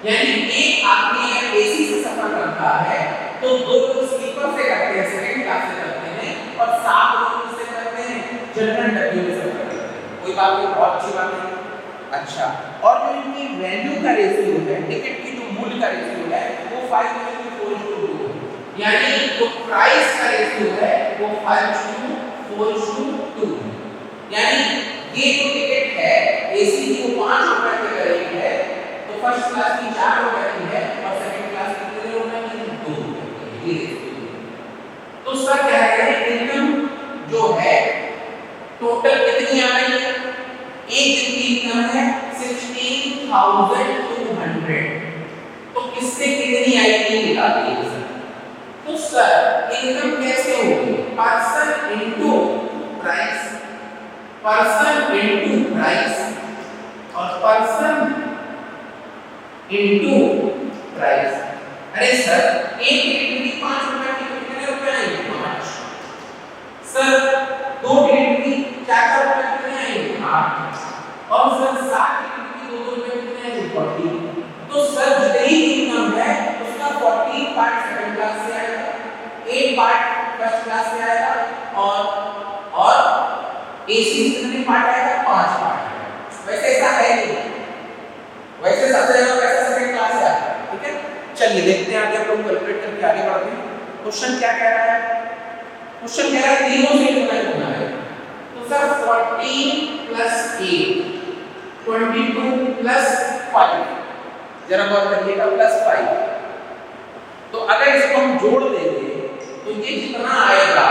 यानी एक आदमी अगर एसी से सफर करता है तो 2 लोग स्लीपर से करते हैं, सेकंड क्लास से करते हैं और 7 लोग किससे करते हैं? जनरल डब्बे में सफर करते हैं। कोई ये बात भी बहुत अच्छी बात है। अच्छा, और जो इनकी वैल्यू का रेशियो है, टिकट की जो मूल्य का रेशियो है वो 5:4:2 है। यानी जो प्राइस का रेशियो है वो 5:4:2 है। यानी ये जो टिकट है एसी की वो 5 रुपए के करीब है, तो फर्स्ट क्लास की 4 रुपए की है और सेकंड क्लास की कितने रुपए की? 2 रुपए की। ये तो सर कह रहे हैं इनकम जो है टोटल कितनी आ रही है? एक दिन की इनकम है 16,200। तो किससे कितनी आएगी निकालिए सर। तो सर इनकम कैसे होगी? Person into price, person into price और पर्सन इनटू प्राइस। अरे सर एक टिकट की 5 रुपए की कितने रुपए आएंगे? 5। सर 2 टिकट की 4 रुपए कितने आएंगे? 8। और सर 7 टिकट की 2 रुपए कितने आएंगे? 40। तो सर जितनी इनकम है उसका 40 पार्ट सेकंड क्लास से आएगा, 8 पार्ट फर्स्ट क्लास से आएगा और एसी कितने पार्ट आएगा? 5 पार्ट। वैसे ऐसा है नहीं, वैसे सबसे ज्यादा पैसा सेकंड क्लास से आता है। ठीक है, चलिए देखते हैं आगे, हम लोग कैलकुलेट करके आगे बढ़ते हैं। क्वेश्चन क्या कह रहा है? क्वेश्चन कह रहा है तीनों से डिवाइड करना है। तो सर 14 + 8 22 + 5, जरा गौर करिएगा, +5। तो अगर इसको हम जोड़ देंगे तो ये जितना आएगा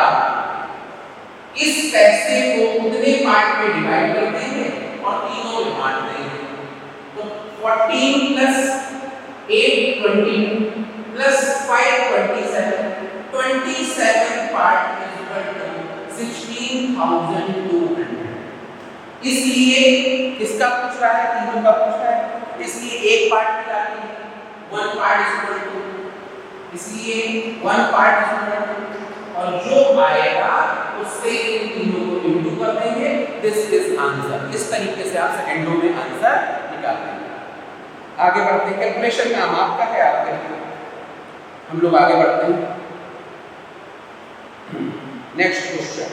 इस पैसे को उतने पार्ट में डिवाइड कर देंगे और तीनों में बांट देंगे। तो 14 + 8 20 + 5 27, 27 पार्ट इज इक्वल टू 16,200। इसलिए किसका पूछ रहा है? तीनों का पूछ रहा है, इसलिए एक पार्ट निकालिए, 1 पार्ट इज इक्वल टू, इसलिए 1 पार्ट इज इक्वल टू, और जो आएगा उससे इन तीनों को इंटू कर देंगे। This is answer. इस तरीके से आप सेकंडों में आंसर निकाल देंगे। आगे बढ़ते हैं, कैलकुलेशन काम आपका है, आप करिए, हम लोग आगे बढ़ते हैं। नेक्स्ट क्वेश्चन,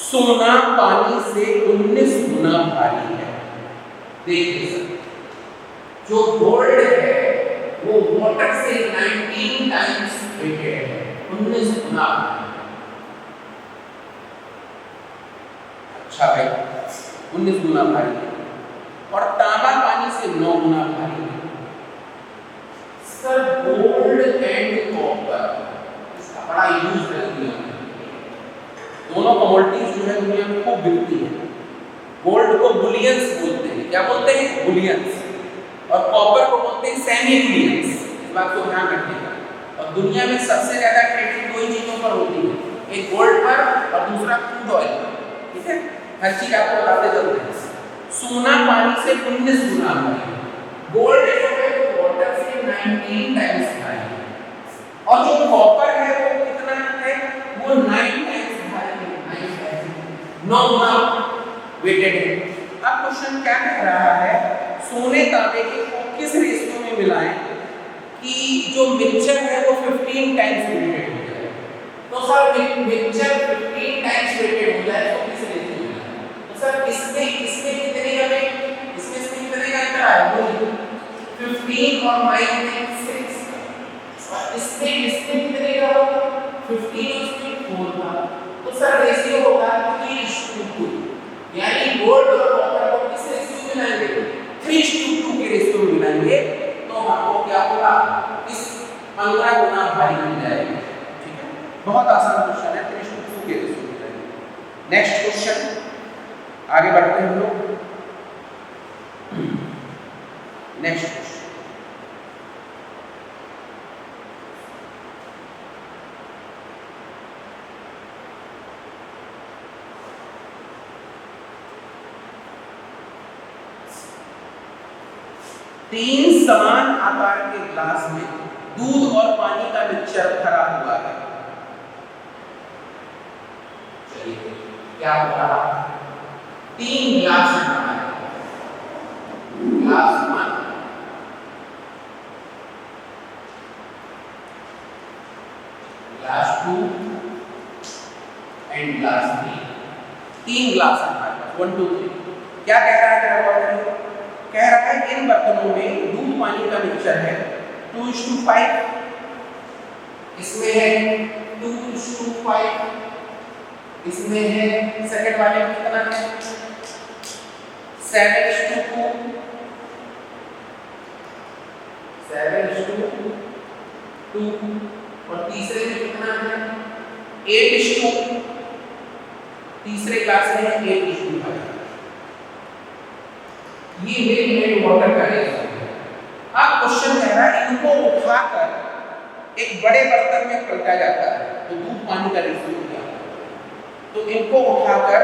सोना पानी से 19 गुना भारी है। देखिए सर, जो गोल्ड है वो वाटर से 19 टाइम्स वेटेड है, 19 गुना। अच्छा भाई, 19 गुना भारी है। और तांबा पानी से 9 गुना भारी है। सर गोल्ड एंड कॉपर इसका बड़ा यूज है दुनिया में, दोनों कमोडिटीज जो है दुनिया में खूब बिकती है। गोल्ड को बुलियंस बोलते हैं, क्या बोलते हैं? बुलियंस। और कॉपर को बोलते हैं सेमी बुलियंस, इस बात को ध्यान रखिएगा। और दुनिया में सबसे ज्यादा ट्रेडिंग दो ही चीजों पर होती है, एक गोल्ड पर और दूसरा क्रूड ऑयल पर। ठीक है, हर चीज आपको बताते चलते हैं। सोना पानी से 19 गुना भारी, गोल्ड जो है वो वाटर से 19 टाइम्स भारी है, और जो कॉपर है वो कितना है? वो 9 टाइम्स भारी है, 9 गुना वेटेड है। अब क्वेश्चन क्या कह रहा है? सोने तांबे के को किस रेशियो में मिलाएं कि जो मिक्सचर है वो 15 टाइम्स वेटेड हो जाए। तो सर मिक्सचर 15 टाइम्स वेटेड हो जाए तो किस रेशियो में? तो सर इसमें कितने का वेट, इसमें कितने का अंतर आया? 15 और 9 में 6, और इसमें कितने का होगा? 15 और 4 का। तो सर रेशियो होगा 3:2, यानी गोल्ड और कॉपर को किस रेशियो में मिलाएंगे? 3:2 के रेशियो में मिलाएंगे, तो हमको क्या होगा? इस 15 गुना भारी मिल जाएगा। ठीक है, बहुत आसान क्वेश्चन है, 3:2 के रेशियो में मिलाएंगे। नेक्स्ट क्वेश्चन, आगे बढ़ते हैं हम लोग। नेक्स्ट क्वेश्चन, तीन समान आकार के ग्लास में दूध और पानी का मिक्सचर भरा हुआ है। चलिए क्या होगा? 3 ग्लास बनाना है, glass 1, glass 2 and glass 3। 3 glass है हमारे पास, 1 2 3। क्या कह रहा है जरा गौर करिए, कह रहा है इन बर्तनों में दूध पानी का मिक्सचर है 2:5, इसमें है 2:5, इसमें है सेकंड वाले में कितना है 7:2, 7:2 और तीसरे में कितना है 8:2, तीसरे क्लास में 8:5। ये मिल्क एंड वाटर का रेशियो है। अब क्वेश्चन कह रहा है इनको उठाकर एक बड़े बर्तन में पलटा जाता है तो दूध पानी का रेशियो क्या है। तो इनको उठाकर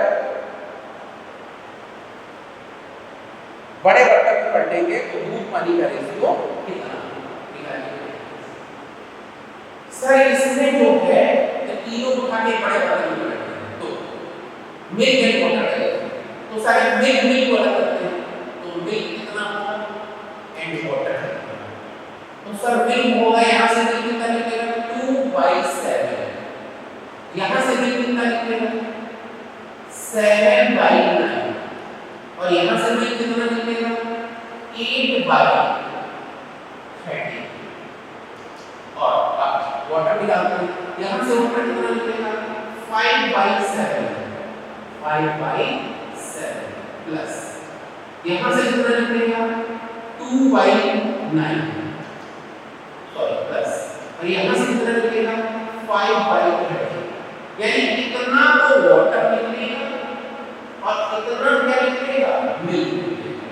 बड़े बर्तन में पलटेंगे तो दूध पानी का रेशियो कितना निकालिए। सर इसमें जो है तीनों उठा के बड़े बर्तन में पलटेंगे तो मिल्क एंड वाटर है। तो सर मिल्क वाला करते हैं तो मिल्क कितना एंड वाटर है। तो सर मिल्क होगा यहाँ से मिल्क कितना निकलेगा 2/7, यहाँ से मिल्क कितना निकलेगा 7/9 और यहाँ से मिल्क कितना निकलेगा 8/30 और अब वाटर निकालते हैं, यहाँ से वाटर कितना निकलेगा 5/7 प्लस यहाँ से कितना निकलेगा 2/9 सॉरी प्लस और यहाँ से कितना निकलेगा 5/30, यानी कितना तो वाटर निकलेगा और कितना क्या निकलेगा मिल्क निकलेगा।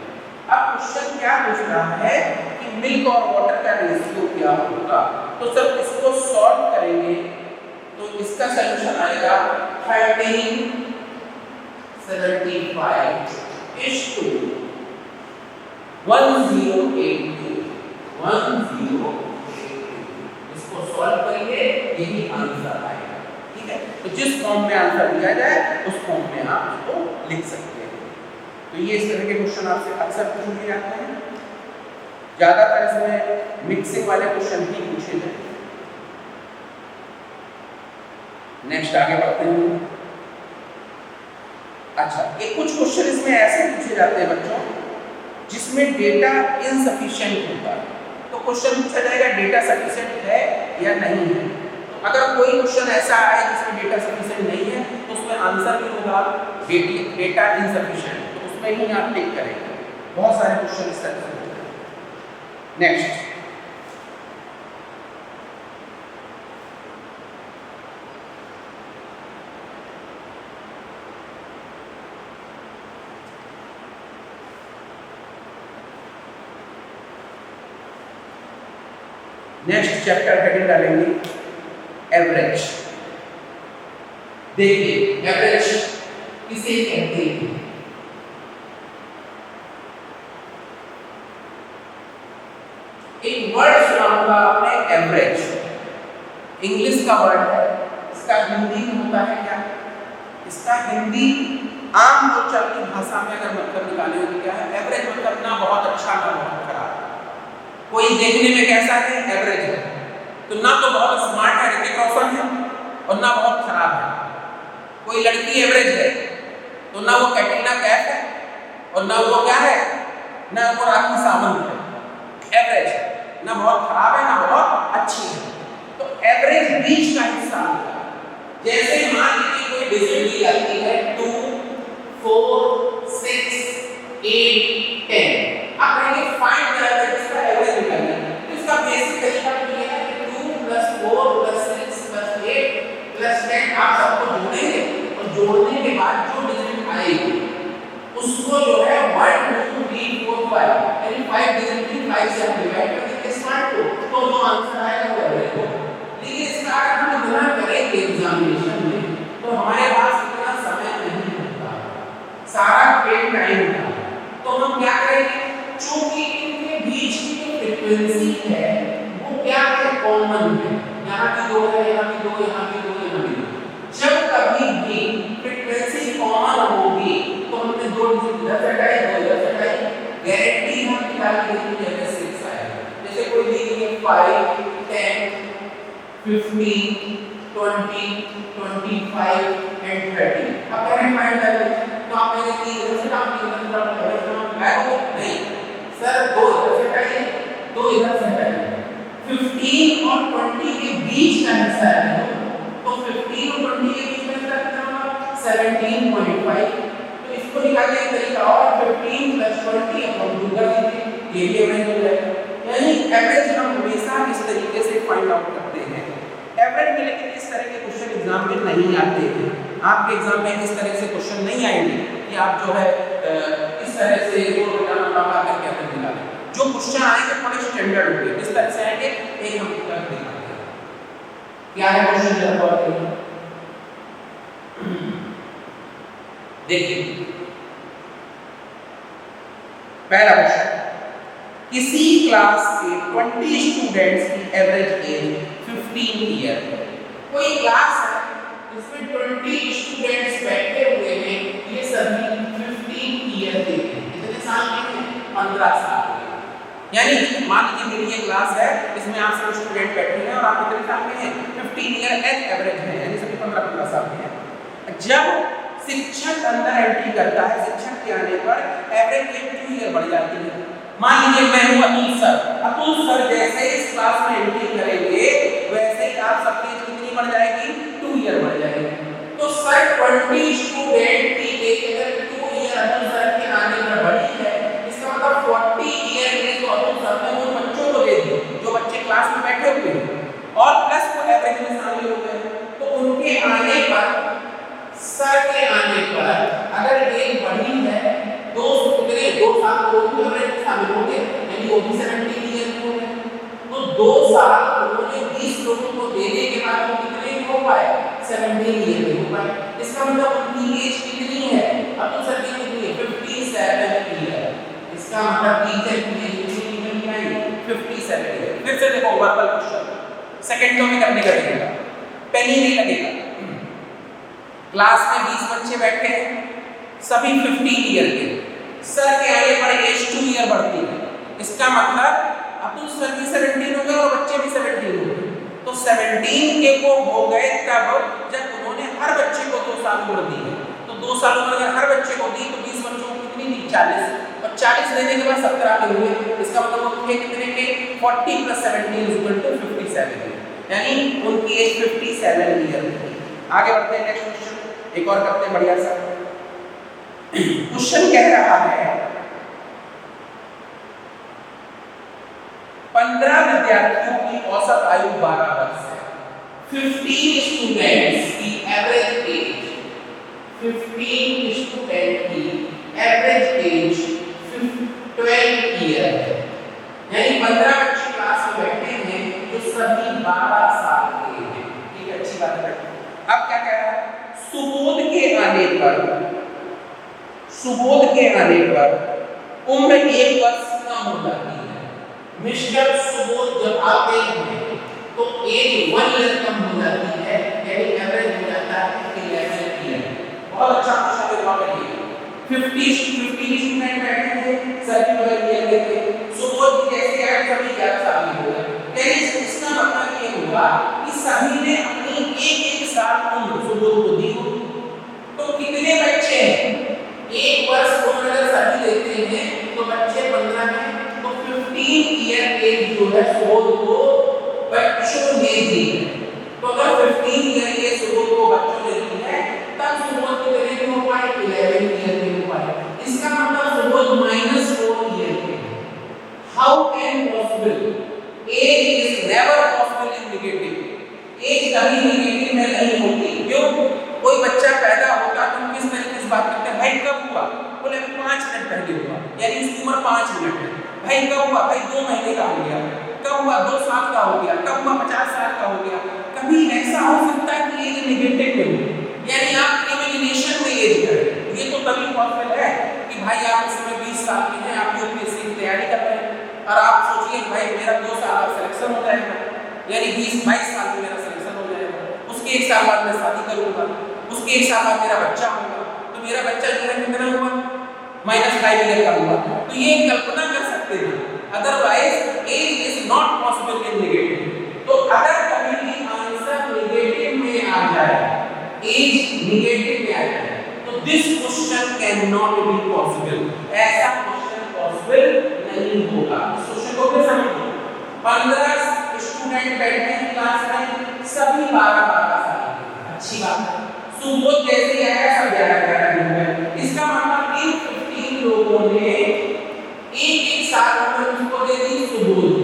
अब क्वेश्चन क्या पूछ रहा है कि मिल्क और वाटर का रेशियो क्या होगा। तो सर इसको सॉल्व करेंगे तो इसका सॉल्यूशन आएगा 1375 1082 1082। इसको सॉल्व करिए यही आंसर आएगा। ठीक है, तो जिस फॉर्म में आंसर दिया जाए उस फॉर्म में आप इसको लिख सकते हैं। तो ये इस तरह के क्वेश्चन आपसे अक्सर पूछ लिए जाते हैं, ज्यादातर इसमें मिक्सिंग वाले क्वेश्चन ही पूछे जाते हैं। नेक्स्ट आगे बढ़ते हैं। अच्छा, एक कुछ क्वेश्चन इसमें ऐसे पूछे जाते हैं बच्चों जिसमें डेटा इनसफिशिएंट होता है। तो क्वेश्चन पूछा जाएगा डेटा सफिशिएंट है या नहीं है। तो अगर कोई क्वेश्चन ऐसा आए जिसमें डेटा सफिशिएंट नहीं है तो उसमें आंसर भी होगा डेटा इनसफिशिएंट, तो उसमें ही आप टिक करेंगे। बहुत सारे क्वेश्चन इस तरह से होते हैं। नेक्स्ट, नेक्स्ट चैप्टर हेडिंग डालेंगे एवरेज। देखिए एवरेज किसे कहते हैं। एक वर्ड सुना होगा आपने एवरेज, इंग्लिश का वर्ड है, इसका हिंदी में होता है क्या। इसका हिंदी आम बोलचाल की भाषा में अगर मतलब निकाले तो क्या है एवरेज, मतलब ना बहुत अच्छा ना बहुत खराब। कोई देखने में कैसा है एवरेज है, तो ना तो बहुत स्मार्ट है ऋतिक रोशन है और ना बहुत खराब है। कोई लड़की एवरेज है तो ना वो कैटरीना कैफ है और ना वो क्या है ना वो राखी सावंत है। एवरेज है, ना बहुत खराब है ना बहुत अच्छी है। तो एवरेज बीच का हिस्सा होता है। जैसे मान लीजिए कोई डिजिट दी जाती है 2 4 6 8 10, आप कहेंगे फाइंड द एवरेज का एवरेज निकालना है। तो इसका बेसिक तरीका ये है कि 2 + 4 + 6 + 8 + 10 आप सबको जोड़ेंगे और जोड़ने के बाद जो डिजिट आएगी उसको जो है 1 2 3 4 5 यानी 5 डिजिट की 5 से हम डिवाइड कर देंगे स्मार्ट को, तो जो आंसर आएगा वो एवरेज होगा। लेकिन इसका अगर हम गणना करेंगे एग्जामिनेशन में तो हमारे पास इतना समय नहीं होता, सारा पेड टाइम होता है। तो हम क्या करेंगे, चूंकि इनके बीच की जो फ्रीक्वेंसी है वो क्या है कॉमन है, यहाँ भी 2 है यहाँ भी 2 यहाँ भी 2 यहाँ भी 2। जब कभी भी फ्रीक्वेंसी कॉमन होगी तो हमने 2 डिजिट इधर से हटाए 2 इधर से हटाए, गारंटी हम निकाल के देंगे 6 आएगा। जैसे कोई दी है 5 10 15 20, 25 एंड 30। अब करंट फाइंड कर लेते हैं। तो आप मेरे लिए इधर से काम नहीं सर, दो इधर से हटाइए, दो इधर से हटाइए। 15 और 20 के बीच का हिस्सा है, तो 15 और 20 के बीच में हिस्सा कितना होगा? 17.5। तो इसको निकालने का तरीका और 15 + 20 अपन दो कर दीजिए, ये भी एवरेज हो जाएगा। यानी एवरेज हम हमेशा इस तरीके से फाइंड आउट करते हैं एवरेज में। लेकिन इस तरह के क्वेश्चन एग्जाम में नहीं आते हैं। आपके एग्जाम में इस तरह से क्वेश्चन नहीं आएंगे कि आप जो है इस तरह से वो लगा करके अपन निकालें। जो क्वेश्चन आएंगे थोड़े स्टैंडर्ड होंगे, किस तरह से आएंगे एक हम कर दिखाते हैं। क्या है क्वेश्चन जरा गौर करिए। देखिए पहला क्वेश्चन, किसी क्लास के 20 स्टूडेंट्स की एवरेज एज 15 ईयर। कोई क्लास है जिसमें 20 स्टूडेंट्स बैठे हुए हैं, ये सभी 15 ईयर के हैं। कितने साल के हैं? 15 साल के। यानी मान लीजिए मेरी ये क्लास है, इसमें आप सभी स्टूडेंट बैठे हैं और आप कितने साल के हैं? 15 ईयर एज एवरेज है, यानी सभी 15 साल के हैं। जब शिक्षक अंदर एंट्री करता है, शिक्षक के आने पर एवरेज एज 2 ईयर बढ़ जाती है। मान लीजिए मैं हूं अतुल सर जैसे इस क्लास में एंट्री करेंगे वैसे ही आप सबकी एज कितनी बढ़ जाएगी? 2 ईयर बढ़ जाएगी। तो सर 20 स्टूडेंट की एज अगर 2 ईयर अतुल सर के आने पर बढ़ी है, इसका मतलब 40 ईयर एज तो अतुल सर ने उन बच्चों को दे दी जो बच्चे क्लास में बैठे हुए हैं और प्लस वो एवरेज में शामिल हो गए। तो उनके आने पर, सर के आने पर अगर एज बढ़ी है, 2 साल तो एवरेज में शामिल हो गए, यानी वो भी 17 ईयर हो गए। तो 2 साल उन्होंने 20 लोगों को देने के बाद वो कितने हो पाए? 17 ईयर के हो पाए। इसका मतलब उनकी एज कितनी है? अतुल सर की कितनी है? 57 ईयर। इसका मतलब टीचर की एज कितनी निकल आई? 57 ईयर। फिर से देखो वर्बल क्वेश्चन, सेकंडों में करने का तरीका, पेन ही नहीं लगेगा। क्लास में 20 बच्चे बैठे हैं, सभी 15 ईयर के। सर के आने पर एज 2 ईयर बढ़ती है। इसका मतलब अतुल सर भी 17 हो गए और बच्चे भी 17 हो गए। तो 17 के वो हो गए तब जब उन्होंने हर बच्चे को 2 साल और दिए। तो 2 सालों में अगर हर बच्चे को दी तो 20 बच्चों को कितनी दी? 40। और 40 देने के बाद 17 के हुए। इसका मतलब वो थे कितने के? 40 + 17 = 57। यानी उनकी एज 57 ईयर थी। आगे बढ़ते हैं, नेक्स्ट क्वेश्चन एक और करते हैं बढ़िया सा। क्वेश्चन कह रहा है 15 विद्यार्थियों की औसत आयु 12 वर्ष है। 15 स्टूडेंट्स की एवरेज एज, 15 स्टूडेंट की एवरेज एज 12 ईयर है। यानी 15 बच्चे क्लास में बैठे हैं जो सभी 12 साल के हैं। ठीक है, अच्छी बात है। अब क्या कह रहा है? सुबोध के आने पर उम्र 1 वर्ष कम हो जाती है। मिस्टर सुबोध जब आते हैं तो एज 1 ईयर कम हो जाती है, यानी एवरेज हो जाता है 11 ईयर। बहुत अच्छा क्वेश्चन है, जवाब है 50 स्टूडेंट बैठे थे, सभी 12 ईयर के थे। सुबोध जैसे आए सभी 11 साल के हो गए। यानी इसका मतलब ये हुआ कि सभी ने अपनी एक साल उम्र सुबोध को दी। तो कितने बच्चे हैं? 1 वर्ष उम्र अगर सभी लेते हैं तो बच्चे 15 हैं। तो 15 ईयर एज जो है सुबोध को बच्चों ने दी है। तो अगर 15 ईयर के सुबोध को बच्चों ने दी है तब सुबोध कितने के हो पाए? 11 ईयर के हो पाए। इसका मतलब सुबोध -4 ईयर के। How can possible? Age is never possible in negative. Age कभी नेगेटिव में नहीं होती। क्यों? कोई बच्चा पैदा होता तो हम किस तरीके से बात करते हैं? भाई कब हुआ? बोले 5 मिनट पहले हुआ, यानी उसकी उम्र 5 मिनट है। भाई कब हुआ? भाई 2 महीने का हो गया। कब हुआ? 2 साल का हो गया। कब हुआ? 50 साल का हो गया। कभी ऐसा हो सकता है कि एज नेगेटिव में हो, यानी आप इमेजिनेशन में एज करें। ये तो तभी पॉसिबल है कि भाई आप इस समय 20 साल के हैं, आप यूपीएससी की तैयारी कर रहे हैं और आप सोचिए भाई मेरा 2 साल बाद सिलेक्शन हो जाएगा, यानी 20-22 साल में मेरा सिलेक्शन हो जाएगा। उसके 1 साल बाद मैं शादी करूंगा, उसके 1 साल बाद मेरा बच्चा होगा। तो मेरा बच्चा जो है कितना हुआ? -5 ईयर का हुआ। तो ये कल्पना कर सकते हैं, otherwise age is not possible in negative. तो अगर कभी भी आंसर नेगेटिव में स्टूडेंट बैठे हैं क्लास में, सभी 12-12 साल के। अच्छी बात है। सुबोध जैसे आया सब 11-11 लोग हैं। इसका मतलब इन 15 लोगों ने एक साल उम्र उसको दे दी सुबोध।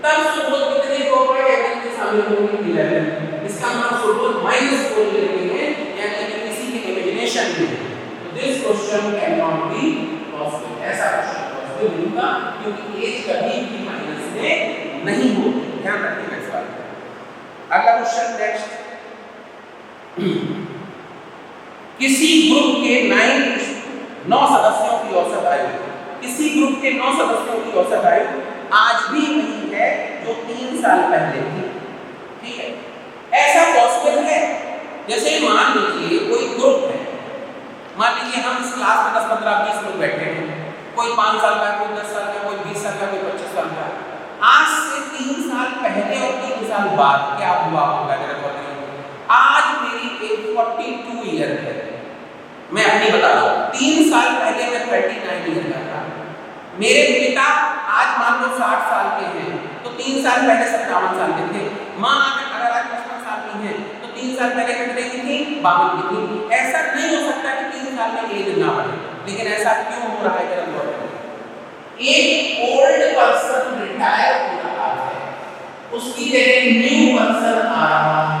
तब सुबोध कितने को पढ़े एवरेज में शामिल होंगे 11। इसका मतलब सुबोध -4 ले रहे हैं, यानी कि किसी के इमेजिनेशन में। तो this question can not be possible. ऐसा क्वेश्चन पॉसिबल नहीं होगा क्योंकि एज कभी भी माइनस में नहीं होगी। ध्यान रखिएगा इस बात का। अगला क्वेश्चन नेक्स्ट। किसी ग्रुप के 9 सदस्यों की औसत आयु, किसी ग्रुप के 9 सदस्यों की औसत आयु आज भी वही है जो 3 साल पहले थी। ठीक है, ऐसा पॉसिबल है। जैसे मान लीजिए कोई ग्रुप है, मान लीजिए हम इस क्लास में 10, 15, 20 लोग बैठे हैं, कोई 5 साल का, कोई 10 साल का, कोई 20 साल का, कोई 25 साल का। आज से 3 साल पहले और 3 साल बाद क्या हुआ होगा जरा बताइए। आज मेरी एज 42 ईयर है, मैं अपनी बता रहा हूँ। 3 साल पहले मैं 39 ईयर का था। मेरे पिता आज मान लो 60 साल के हैं, तो 3 साल पहले 57 साल के थे। माँ अगर आज 55 साल की है तो 3 साल पहले कितने की थी? 52 की थी। ऐसा नहीं हो सकता कि 3 साल में एज ना बढ़े, लेकिन ऐसा क्यों हो रहा है जरा बताइए। एक ओल्ड पर्सन रिटायर हो रहा है, उसकी जगह न्यू पर्सन आ रहा है।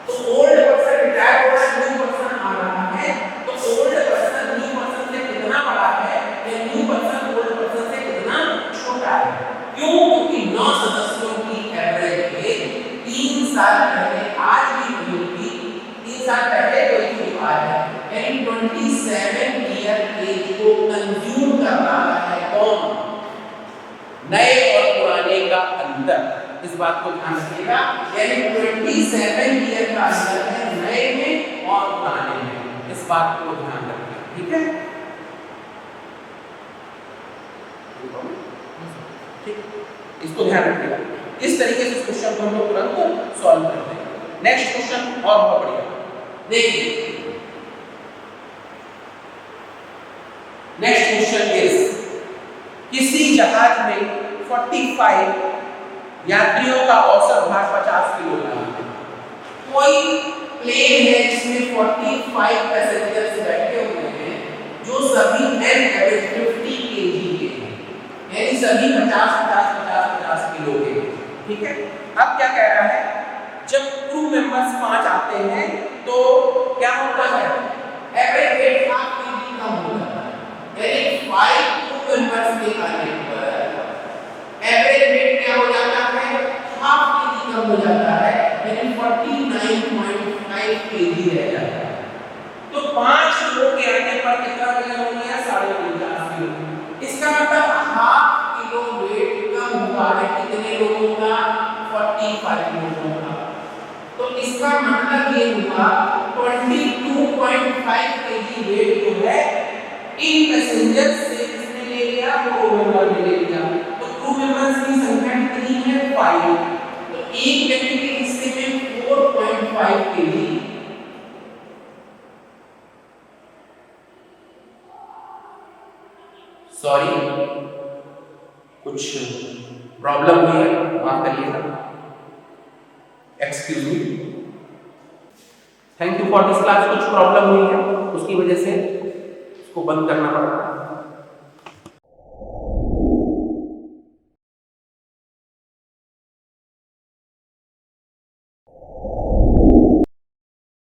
तो ओल्ड पर्सन रिटायर हो रहा है, न्यू पर्सन आ रहा है, तो ओल्ड पर्सन न्यू पर्सन से कितना बड़ा है या न्यू पर्सन ओल्ड पर्सन से कितना छोटा है? क्यों? क्योंकि 9 सदस्यों की एवरेज एज 3 साल पहले आज भी वही थी, 3 साल पहले वही थी आज है, यानी 27 ईयर एज को कंज्यूम कर रहा है कौन? नए और पुराने का अंतर। इस बात को ध्यान रखिएगा, यानी 27 ईयर का अंतर है नए में और पुराने में। इस बात को ध्यान रखिए, ठीक है? ठीक, इसको ध्यान रखिएगा। इस तरीके से इस क्वेश्चन को हम लोग तुरंत सॉल्व करते हैं। नेक्स्ट क्वेश्चन और बहुत बढ़िया, देखिए। नेक्स्ट क्वेश्चन इज, किसी जहाज में 45 यात्रियों का औसत भार 50 किलोग्राम है। कोई प्लेन है जिसमें 45 पैसेंजर्स बैठे हुए हैं, जो सभी एवरेज 50 kg के हैं, यानी सभी 50 किलो के। ठीक है, अब क्या कह रहा है, जब क्रू मेंबर्स 5 आते हैं तो क्या होता है? एवरेज वेट 1/2 kg कम हो जाता है, यानी 5 क्रू मेंबर्स के आने पर एवरेज वेट क्या हो जाता है? 1/2 kg कम हो जाता है, यानी 49.5 kg रह जाता है। तो 5 लोग के आने पर कितना वजन हो गया? 50.5 किलो। इसका मतलब 1/2 किलो वेट कम हुआ है कितने लोगों का? 45 लोगों का। तो इसका मतलब ये हुआ 22.5 kg वेट जो है इन पैसेंजर्स से किसने ले लिया? क्रू मेंबर ने ले लिया। तो क्रू मेंबर्स की संख्या कितनी है? 5। तो एक व्यक्ति के हिस्से में 4.5 kg। सॉरी, कुछ प्रॉब्लम हुई है, माफ करिएगा, excuse me. Thank you for this class. कुछ प्रॉब्लम हुई है, उसकी वजह से इसको बंद करना पड़ा।